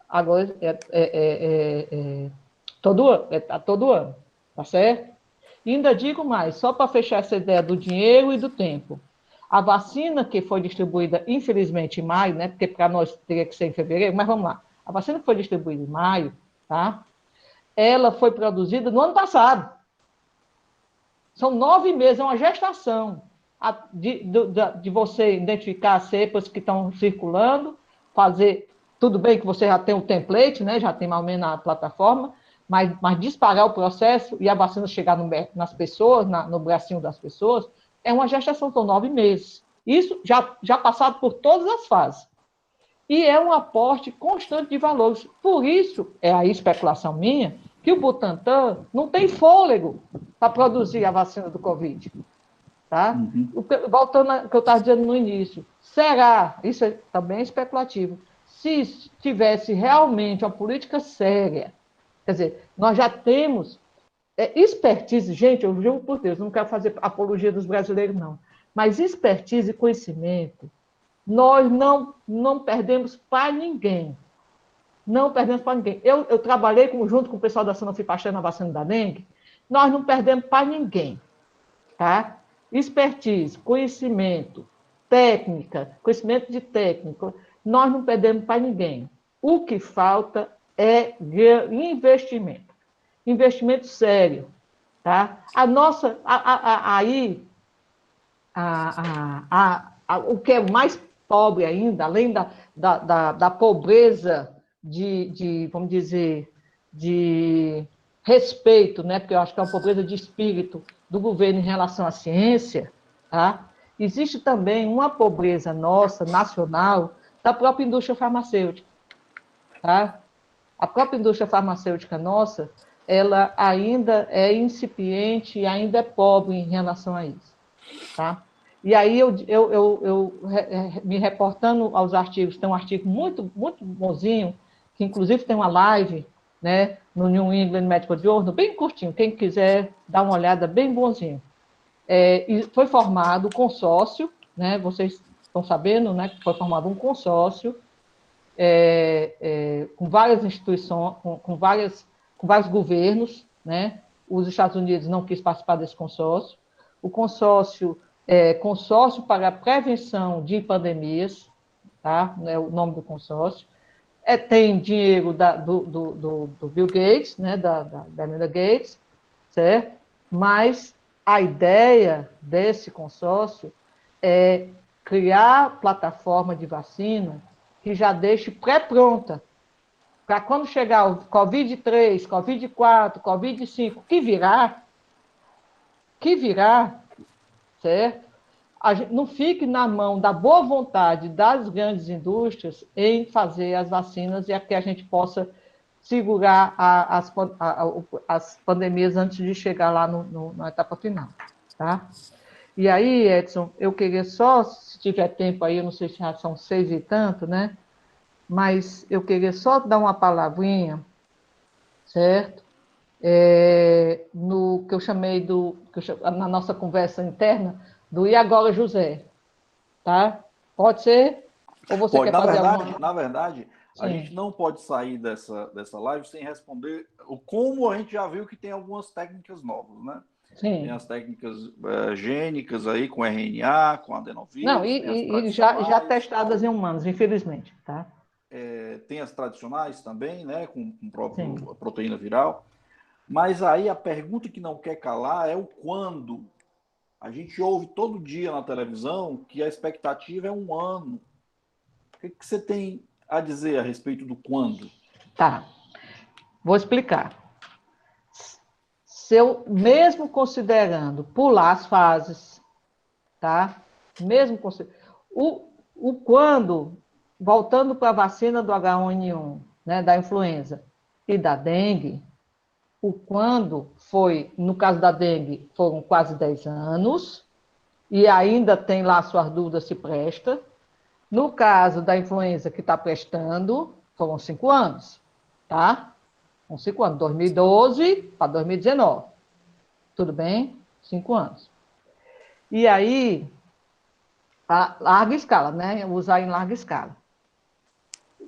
agora todo ano, tá certo? E ainda digo mais, só para fechar essa ideia do dinheiro e do tempo. A vacina que foi distribuída, infelizmente, em maio, né? Porque para nós teria que ser em fevereiro, mas vamos lá. A vacina que foi distribuída em maio, tá? Ela foi produzida no ano passado. São 9 meses, é uma gestação de você identificar as cepas que estão circulando, fazer. Tudo bem que você já tem o template, né? Já tem mais ou menos a plataforma, mas disparar o processo e a vacina chegar nas pessoas, no bracinho das pessoas, é uma gestação, são 9 meses. Isso já passado por todas as fases. E é um aporte constante de valores. Por isso, é a especulação minha, que o Butantan não tem fôlego para produzir a vacina do Covid. Tá? Uhum. Voltando ao que eu estava dizendo no início, será, isso também é especulativo, se tivesse realmente uma política séria, quer dizer, nós já temos expertise, gente, eu juro por Deus, não quero fazer apologia dos brasileiros, não, mas expertise e conhecimento, nós não perdemos para ninguém. Não perdemos para ninguém. Eu trabalhei junto com o pessoal da Sanofi Pasteur na vacina da dengue, nós não perdemos para ninguém. Tá? Expertise, conhecimento, técnica, conhecimento de técnico, nós não perdemos para ninguém. O que falta é investimento. Investimento sério. Tá? A nossa, aí, o que é mais pobre ainda, além da pobreza vamos dizer, de respeito, né? Porque eu acho que é uma pobreza de espírito do governo em relação à ciência, tá? Existe também uma pobreza nossa, nacional, da própria indústria farmacêutica, tá? A própria indústria farmacêutica nossa, ela ainda é incipiente e ainda é pobre em relação a isso, tá? E aí, me reportando aos artigos, tem um artigo muito, muito bonzinho, que inclusive tem uma live, né, no New England Medical Journal, bem curtinho, quem quiser dar uma olhada, bem bonzinho. E foi formado um consórcio, né, vocês estão sabendo, né, que foi formado um consórcio com várias instituições, com vários governos, né, os Estados Unidos não quis participar desse consórcio, o consórcio para a prevenção de pandemias, tá? Não é o nome do consórcio. Tem dinheiro do Bill Gates, né? Da Melinda Gates, certo? Mas a ideia desse consórcio é criar plataforma de vacina que já deixe pré-pronta, para quando chegar o Covid-3, Covid-4, Covid-5, que virá, certo? A gente não fique na mão da boa vontade das grandes indústrias em fazer as vacinas e que a gente possa segurar as pandemias antes de chegar lá na etapa final, tá? E aí, Edson, eu queria só, se tiver tempo aí, eu não sei se já são 6 e tanto, né? Mas eu queria só dar uma palavrinha, certo? No que eu chamei na nossa conversa interna, do E agora, José, tá? Pode ser? Ou você Pode. quer fazer alguma... Na verdade, a gente Sim, não pode sair dessa live sem responder o como a gente já viu que tem algumas técnicas novas, né? Tem sim. as técnicas gênicas aí, com RNA, com Não, adenovírus, tem as e já tradicionais, testadas em humanos, infelizmente, tá? tem as tradicionais também, né? Com Sim. próprio proteína viral. Mas aí a pergunta que não quer calar é o quando. A gente ouve todo dia na televisão que a expectativa é 1 ano. O que você tem a dizer a respeito do quando? Tá, vou explicar. Se eu, mesmo considerando pular as fases, tá? Mesmo o quando, voltando para a vacina do H1N1, né, da influenza e da dengue, o quando foi, no caso da dengue, foram quase 10 anos, e ainda tem lá suas dúvidas se presta. No caso da influenza que está prestando, foram 5 anos, tá? São 5 anos, 2012 para 2019. Tudo bem? 5 anos. E aí, a larga escala, né? Usar em larga escala.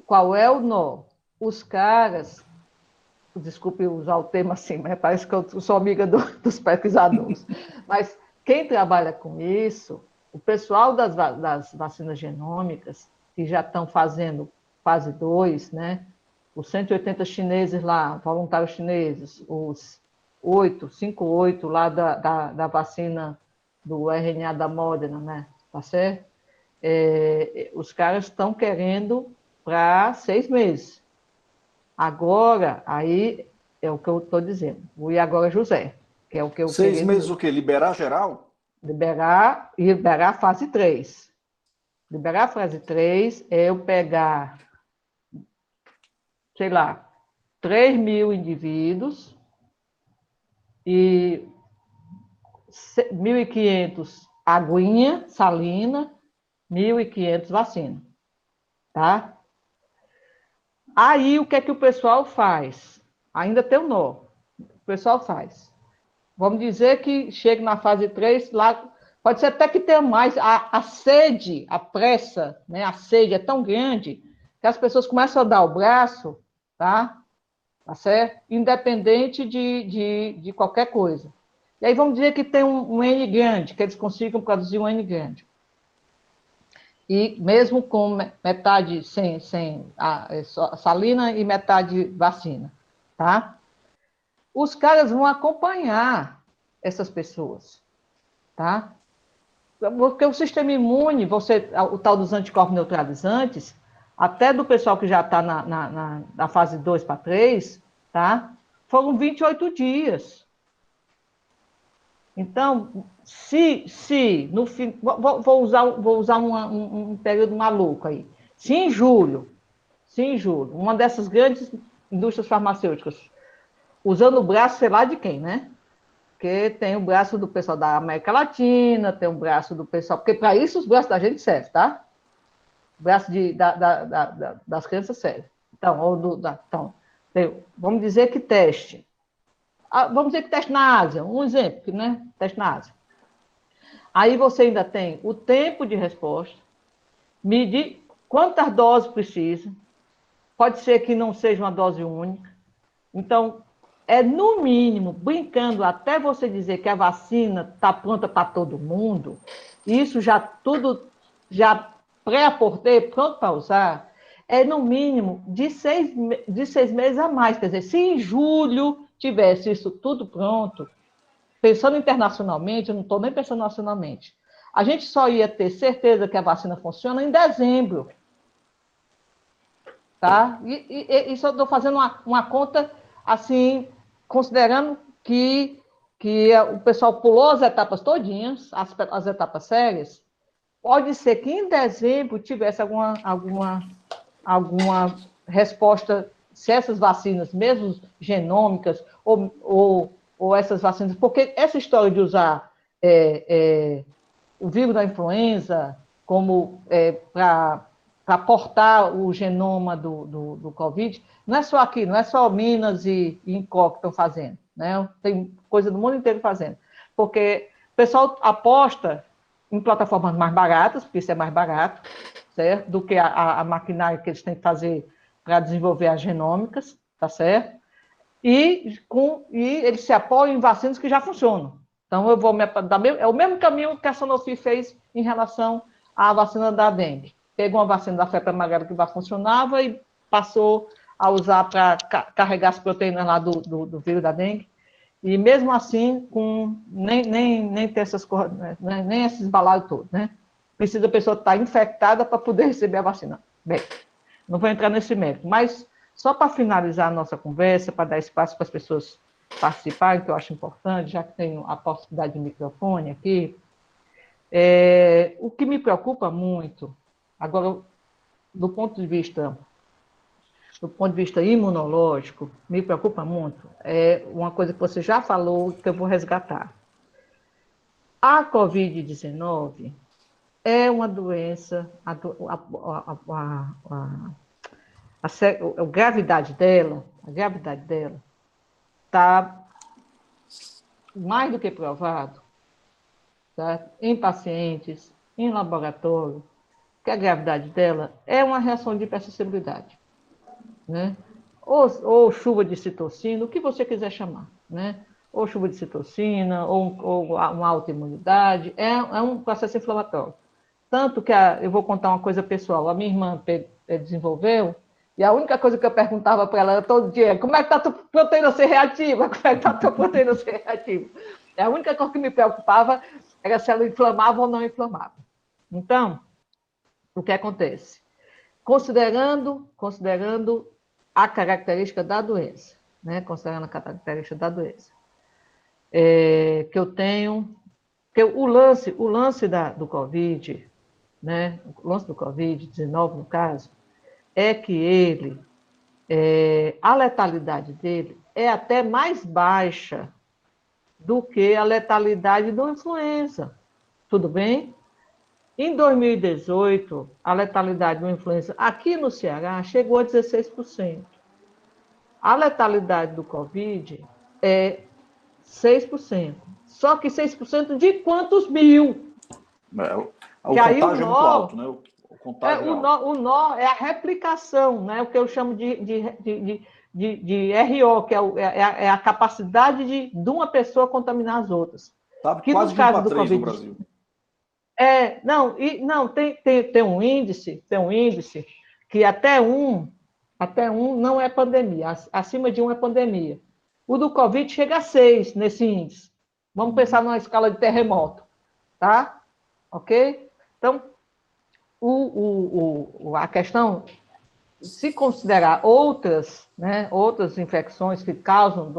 Qual é o nó? Os caras, desculpe usar o termo assim, mas parece que eu sou amiga dos pesquisadores, mas quem trabalha com isso, o pessoal das vacinas genômicas, que já estão fazendo fase 2, né? Os 180 chineses lá, voluntários chineses, os 8 lá da vacina do RNA da Moderna, né? Tá certo? Os caras estão querendo para 6 meses. Agora, aí é o que eu estou dizendo. O E agora, José, que é o que eu 6 queria meses dizer. o quê? Liberar geral? Liberar a fase 3. Liberar a fase 3 é eu pegar, sei lá, 3 mil indivíduos e 1.500 aguinha salina, 1.500 vacina, tá? Aí, o que é que o pessoal faz? Ainda tem um nó. O pessoal faz. Vamos dizer que chega na fase 3 lá, pode ser até que tenha mais. A sede, a pressa, né? A sede é tão grande que as pessoas começam a dar o braço, tá? Tá certo? Independente de qualquer coisa. E aí vamos dizer que tem um N grande, que eles consigam produzir um N grande. E mesmo com metade sem a salina e metade vacina, tá? Os caras vão acompanhar essas pessoas, tá? Porque o sistema imune, o tal dos anticorpos neutralizantes, até do pessoal que já está na fase 2 para 3, tá? Foram 28 dias. Então, se no fim. Vou usar um período maluco aí. Se em julho, uma dessas grandes indústrias farmacêuticas, usando o braço, sei lá de quem, né? Porque tem o braço do pessoal da América Latina, tem o braço do pessoal. Porque para isso os braços da gente servem, tá? O braço das crianças serve. Então, vamos dizer que teste. Vamos dizer que teste na Ásia, um exemplo, né? Teste na Ásia. Aí você ainda tem o tempo de resposta, medir quantas doses precisa. Pode ser que não seja uma dose única. Então, no mínimo, brincando, até você dizer que a vacina está pronta para todo mundo, isso já tudo já pré-aportei, pronto para usar, é no mínimo de 6 meses a mais. Quer dizer, se em julho tivesse isso tudo pronto, pensando internacionalmente, eu não estou nem pensando nacionalmente, a gente só ia ter certeza que a vacina funciona em dezembro. Tá? E só estou fazendo uma conta assim, considerando que o pessoal pulou as etapas todinhas, as etapas sérias. Pode ser que em dezembro tivesse alguma resposta, se essas vacinas, mesmo genômicas, ou essas vacinas, porque essa história de usar o vírus da influenza como para portar o genoma do Covid, não é só aqui, não é só Minas e Incó que estão fazendo, né? Tem coisa do mundo inteiro fazendo, porque o pessoal aposta em plataformas mais baratas, porque isso é mais barato, certo? Do que a maquinária que eles têm que fazer para desenvolver as genômicas, tá certo? E eles se apoiam em vacinas que já funcionam. Então, é o mesmo caminho que a Sanofi fez em relação à vacina da dengue. Pegou uma vacina da febre amarela que já funcionava e passou a usar para carregar as proteínas lá do vírus da dengue. E mesmo assim, nem ter essas coisas, nem esses balados todos, né? Precisa a pessoa estar infectada para poder receber a vacina. Bem, não vou entrar nesse mérito, mas só para finalizar a nossa conversa, para dar espaço para as pessoas participarem, que eu acho importante, já que tenho a possibilidade de microfone aqui, o que me preocupa muito, agora, do ponto de vista imunológico, me preocupa muito, é uma coisa que você já falou, que eu vou resgatar. A Covid-19 é uma doença, a gravidade dela está mais do que provado, tá? Em pacientes, em laboratório, que a gravidade dela é uma reação de hipersensibilidade, né? Ou chuva de citocina, o que você quiser chamar, né? Ou chuva de citocina, ou uma autoimunidade, é um processo inflamatório. Tanto que eu vou contar uma coisa pessoal, a minha irmã desenvolveu, e a única coisa que eu perguntava para ela todo dia, como é que está a tua proteína C reativa? Como é que está a tua proteína C reativa? E a única coisa que me preocupava era se ela inflamava ou não inflamava. Então, o que acontece? Considerando a característica da doença, né? Considerando a característica da doença, que eu tenho, que o lance do Covid, né? O lance do Covid-19, no caso, é que a letalidade dele é até mais baixa do que a letalidade da influenza. Tudo bem? Em 2018, a letalidade da influenza aqui no Ceará chegou a 16%. A letalidade do Covid é 6%. Só que 6% de quantos mil? O contágio é muito alto, né? O contágio é alto. O nó é a replicação, né? O que eu chamo de RO, que é a capacidade de uma pessoa contaminar as outras. Tá Que no quase de 1 caso para do 3 no Covid. Brasil. Não, tem um índice, que até um não é pandemia, acima de 1 é pandemia. O do Covid chega a 6 nesse índice. Vamos pensar numa escala de terremoto, tá? Ok? Então, a questão, se considerar outras infecções que causam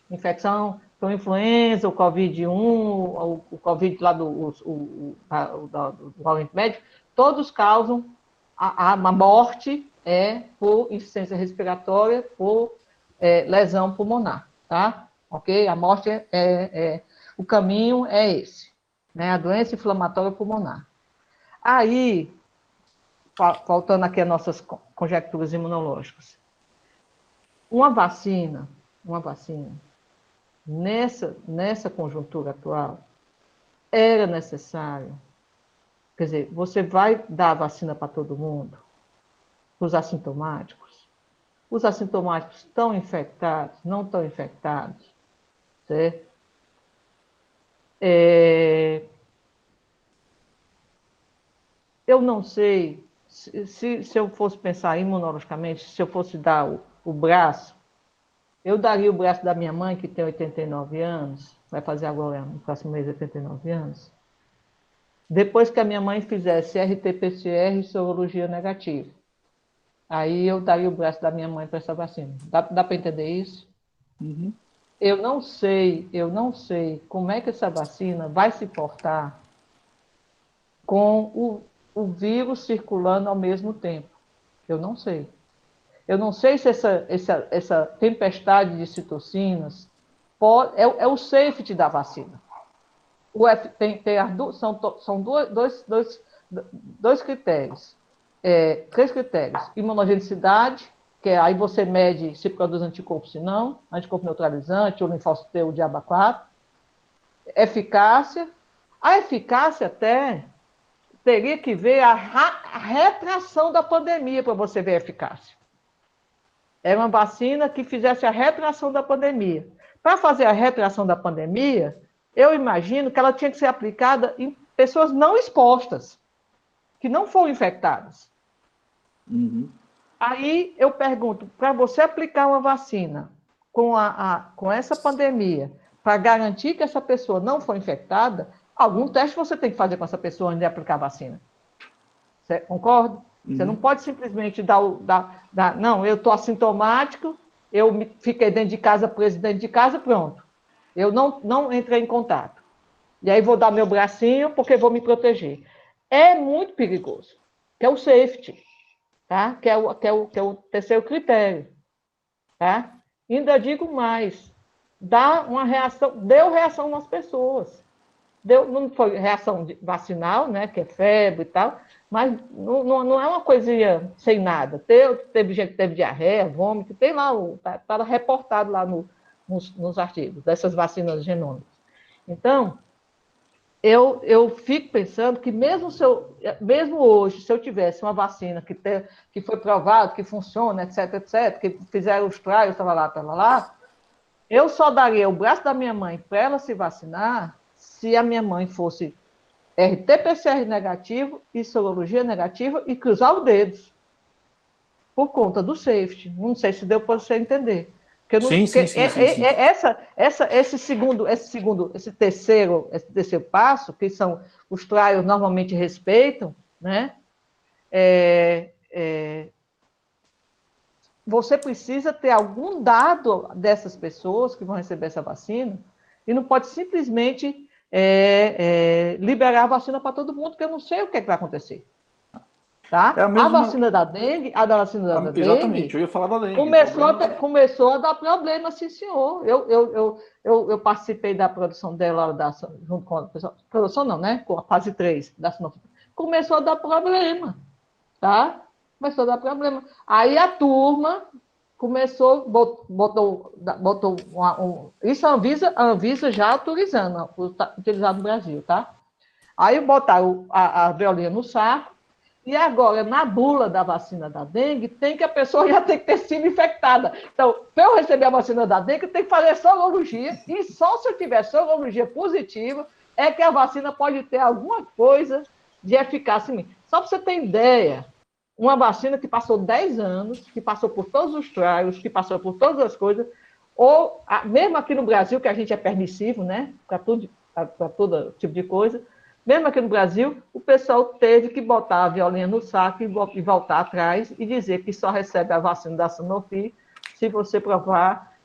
infecção, então influenza, o Covid-1, o Covid lá do Oriente Médio, todos causam a morte por insuficiência respiratória, por lesão pulmonar, tá? Ok? A morte o caminho é esse, né? A doença inflamatória pulmonar. Aí, faltando aqui as nossas conjecturas imunológicas. Uma vacina, nessa conjuntura atual, era necessário. Quer dizer, você vai dar a vacina para todo mundo, os assintomáticos. Os assintomáticos estão infectados, não estão infectados, certo? eu não sei se eu fosse pensar imunologicamente, se eu fosse dar o braço, eu daria o braço da minha mãe, que tem 89 anos, vai fazer agora, no próximo mês, 89 anos, depois que a minha mãe fizesse RT-PCR e sorologia negativa. Aí eu daria o braço da minha mãe para essa vacina. Dá para entender isso? Uhum. Eu não sei como é que essa vacina vai se portar com o vírus circulando ao mesmo tempo. Eu não sei. Eu não sei se essa tempestade de citocinas é o safety da vacina. São dois critérios, três critérios. Imunogenicidade, que aí você mede se produz anticorpo, se não, anticorpo neutralizante, ou linfócito o diabo 4. Eficácia. A eficácia até teria que ver a retração da pandemia para você ver a eficácia. Era uma vacina que fizesse a retração da pandemia. Para fazer a retração da pandemia, eu imagino que ela tinha que ser aplicada em pessoas não expostas, que não foram infectadas. Uhum. Aí eu pergunto, para você aplicar uma vacina com essa pandemia, para garantir que essa pessoa não foi infectada, algum teste você tem que fazer com essa pessoa antes de aplicar a vacina. Você concorda? Uhum. Você não pode simplesmente não, eu estou assintomático, fiquei dentro de casa, preso dentro de casa, pronto. Eu não entrei em contato. E aí vou dar meu bracinho porque vou me proteger. É muito perigoso, que é o safety, tá? Que é o terceiro critério. Tá? Ainda digo mais, deu reação nas pessoas. Não foi reação vacinal, né, que é febre e tal, mas não é uma coisinha sem nada. Teve gente que teve diarreia, vômito, tem lá, está reportado lá nos artigos dessas vacinas genômicas. Então, eu fico pensando que mesmo hoje, se eu tivesse uma vacina que foi provada, que funciona, etc., que fizeram os trials, lá, eu só daria o braço da minha mãe para ela se vacinar se a minha mãe fosse RT-PCR negativo e sorologia negativa e cruzar os dedos, por conta do safety. Não sei se deu para você entender. Sim. Esse terceiro passo, que são os trials normalmente respeitam, né? Você precisa ter algum dado dessas pessoas que vão receber essa vacina e não pode simplesmente liberar a vacina para todo mundo, porque eu não sei o que vai acontecer. Tá? É a mesma... A da vacina da dengue, exatamente, eu ia falar da dengue. Começou a dar problema, sim, senhor. Eu participei da produção dela, junto com a pessoa, produção não, né? Com a fase 3 da Sinop. Começou a dar problema, tá? Começou a dar problema. Aí a turma começou, botou isso a Anvisa já autorizando, utilizado no Brasil, tá? Aí botaram a veolinha no saco, e agora, na bula da vacina da dengue, a pessoa já tem que ter sido infectada. Então, para eu receber a vacina da dengue, tem que fazer sorologia, e só se eu tiver sorologia positiva é que a vacina pode ter alguma coisa de eficácia em mim. Só para você ter ideia, uma vacina que passou 10 anos, que passou por todos os trials, que passou por todas as coisas, ou mesmo aqui no Brasil, que a gente é permissivo, né, para todo tipo de coisa, mesmo aqui no Brasil, o pessoal teve que botar a violinha no saco e voltar atrás e dizer que só recebe a vacina da Sanofi se você provar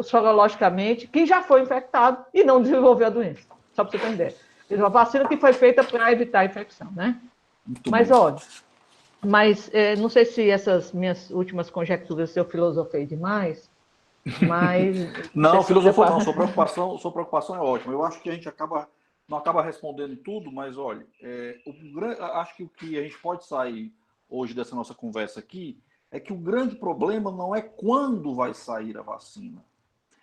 sorologicamente que já foi infectado e não desenvolveu a doença. Só para você ter ideia. Uma vacina que foi feita para evitar a infecção, né? Olha, não sei se essas minhas últimas conjecturas eu filosofei demais, mas... Não, filosofou não, sua preocupação é ótima. Eu acho que a gente não acaba respondendo tudo, mas olha, acho que o que a gente pode sair hoje dessa nossa conversa aqui é que o grande problema não é quando vai sair a vacina,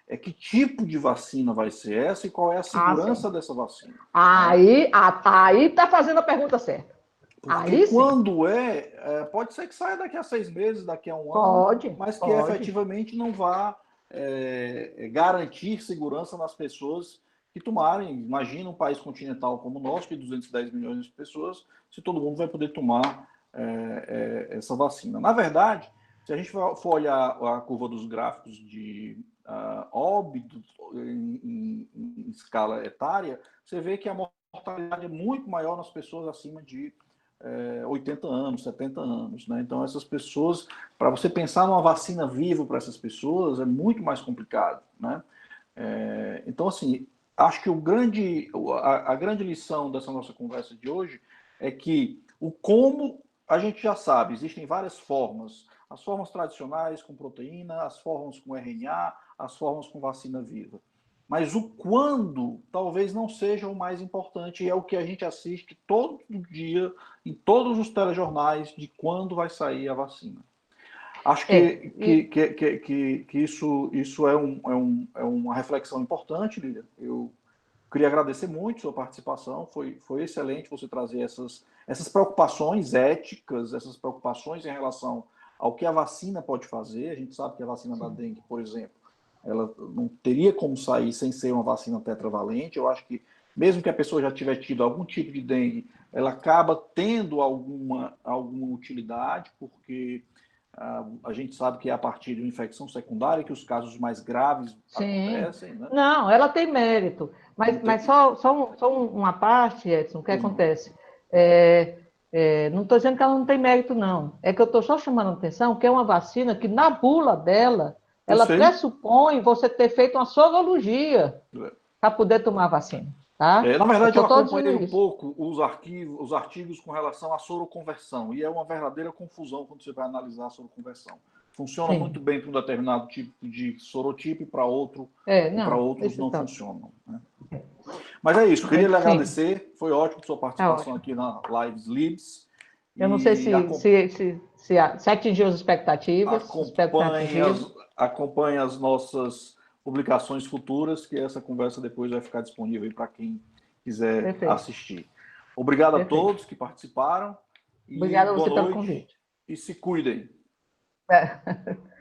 é que tipo de vacina vai ser essa e qual é a segurança dessa vacina. Aí está fazendo a pergunta certa. Porque aí, quando pode ser que saia daqui a 6 meses, daqui a um ano, mas que efetivamente não vá garantir segurança nas pessoas que tomarem. Imagina um país continental como o nosso, de 210 milhões de pessoas, se todo mundo vai poder tomar essa vacina. Na verdade, se a gente for olhar a curva dos gráficos de óbitos em escala etária, você vê que a mortalidade é muito maior nas pessoas acima de 80 anos, 70 anos. Né? Então, essas pessoas, para você pensar numa vacina viva para essas pessoas, é muito mais complicado. Né? Então, assim, acho que a grande lição dessa nossa conversa de hoje é que o como a gente já sabe, existem várias formas. As formas tradicionais com proteína, as formas com RNA, as formas com vacina viva. Mas o quando talvez não seja o mais importante, e é o que a gente assiste todo dia em todos os telejornais de quando vai sair a vacina. Acho que isso é uma reflexão importante, Lília. Eu queria agradecer muito a sua participação, foi excelente você trazer essas preocupações éticas, essas preocupações em relação ao que a vacina pode fazer. A gente sabe que a vacina da dengue, por exemplo, ela não teria como sair sem ser uma vacina tetravalente. Eu acho que, mesmo que a pessoa já tiver tido algum tipo de dengue, ela acaba tendo alguma utilidade, porque a gente sabe que é a partir de uma infecção secundária que os casos mais graves acontecem. Né? Não, ela tem mérito. Mas só uma parte, Edson, o que acontece? Não estou dizendo que ela não tem mérito, não. É que eu estou só chamando a atenção que é uma vacina que, na bula dela, ela pressupõe você ter feito uma sorologia para poder tomar a vacina. Tá? Na verdade, eu acompanhei um pouco os artigos com relação à soroconversão, e é uma verdadeira confusão quando você vai analisar a soroconversão. Funciona muito bem para um determinado tipo de sorotipo e para outros não funcionam. Né? Mas é isso, queria lhe agradecer, foi ótimo sua participação aqui na Lives Libs. Eu não sei se atingiu as expectativas. Acompanhe as nossas publicações futuras, que essa conversa depois vai ficar disponível para quem quiser assistir. Obrigado a todos que participaram. Obrigada a você pelo convite. E se cuidem.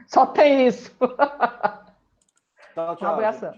Só tem isso. Tchau, Um abração.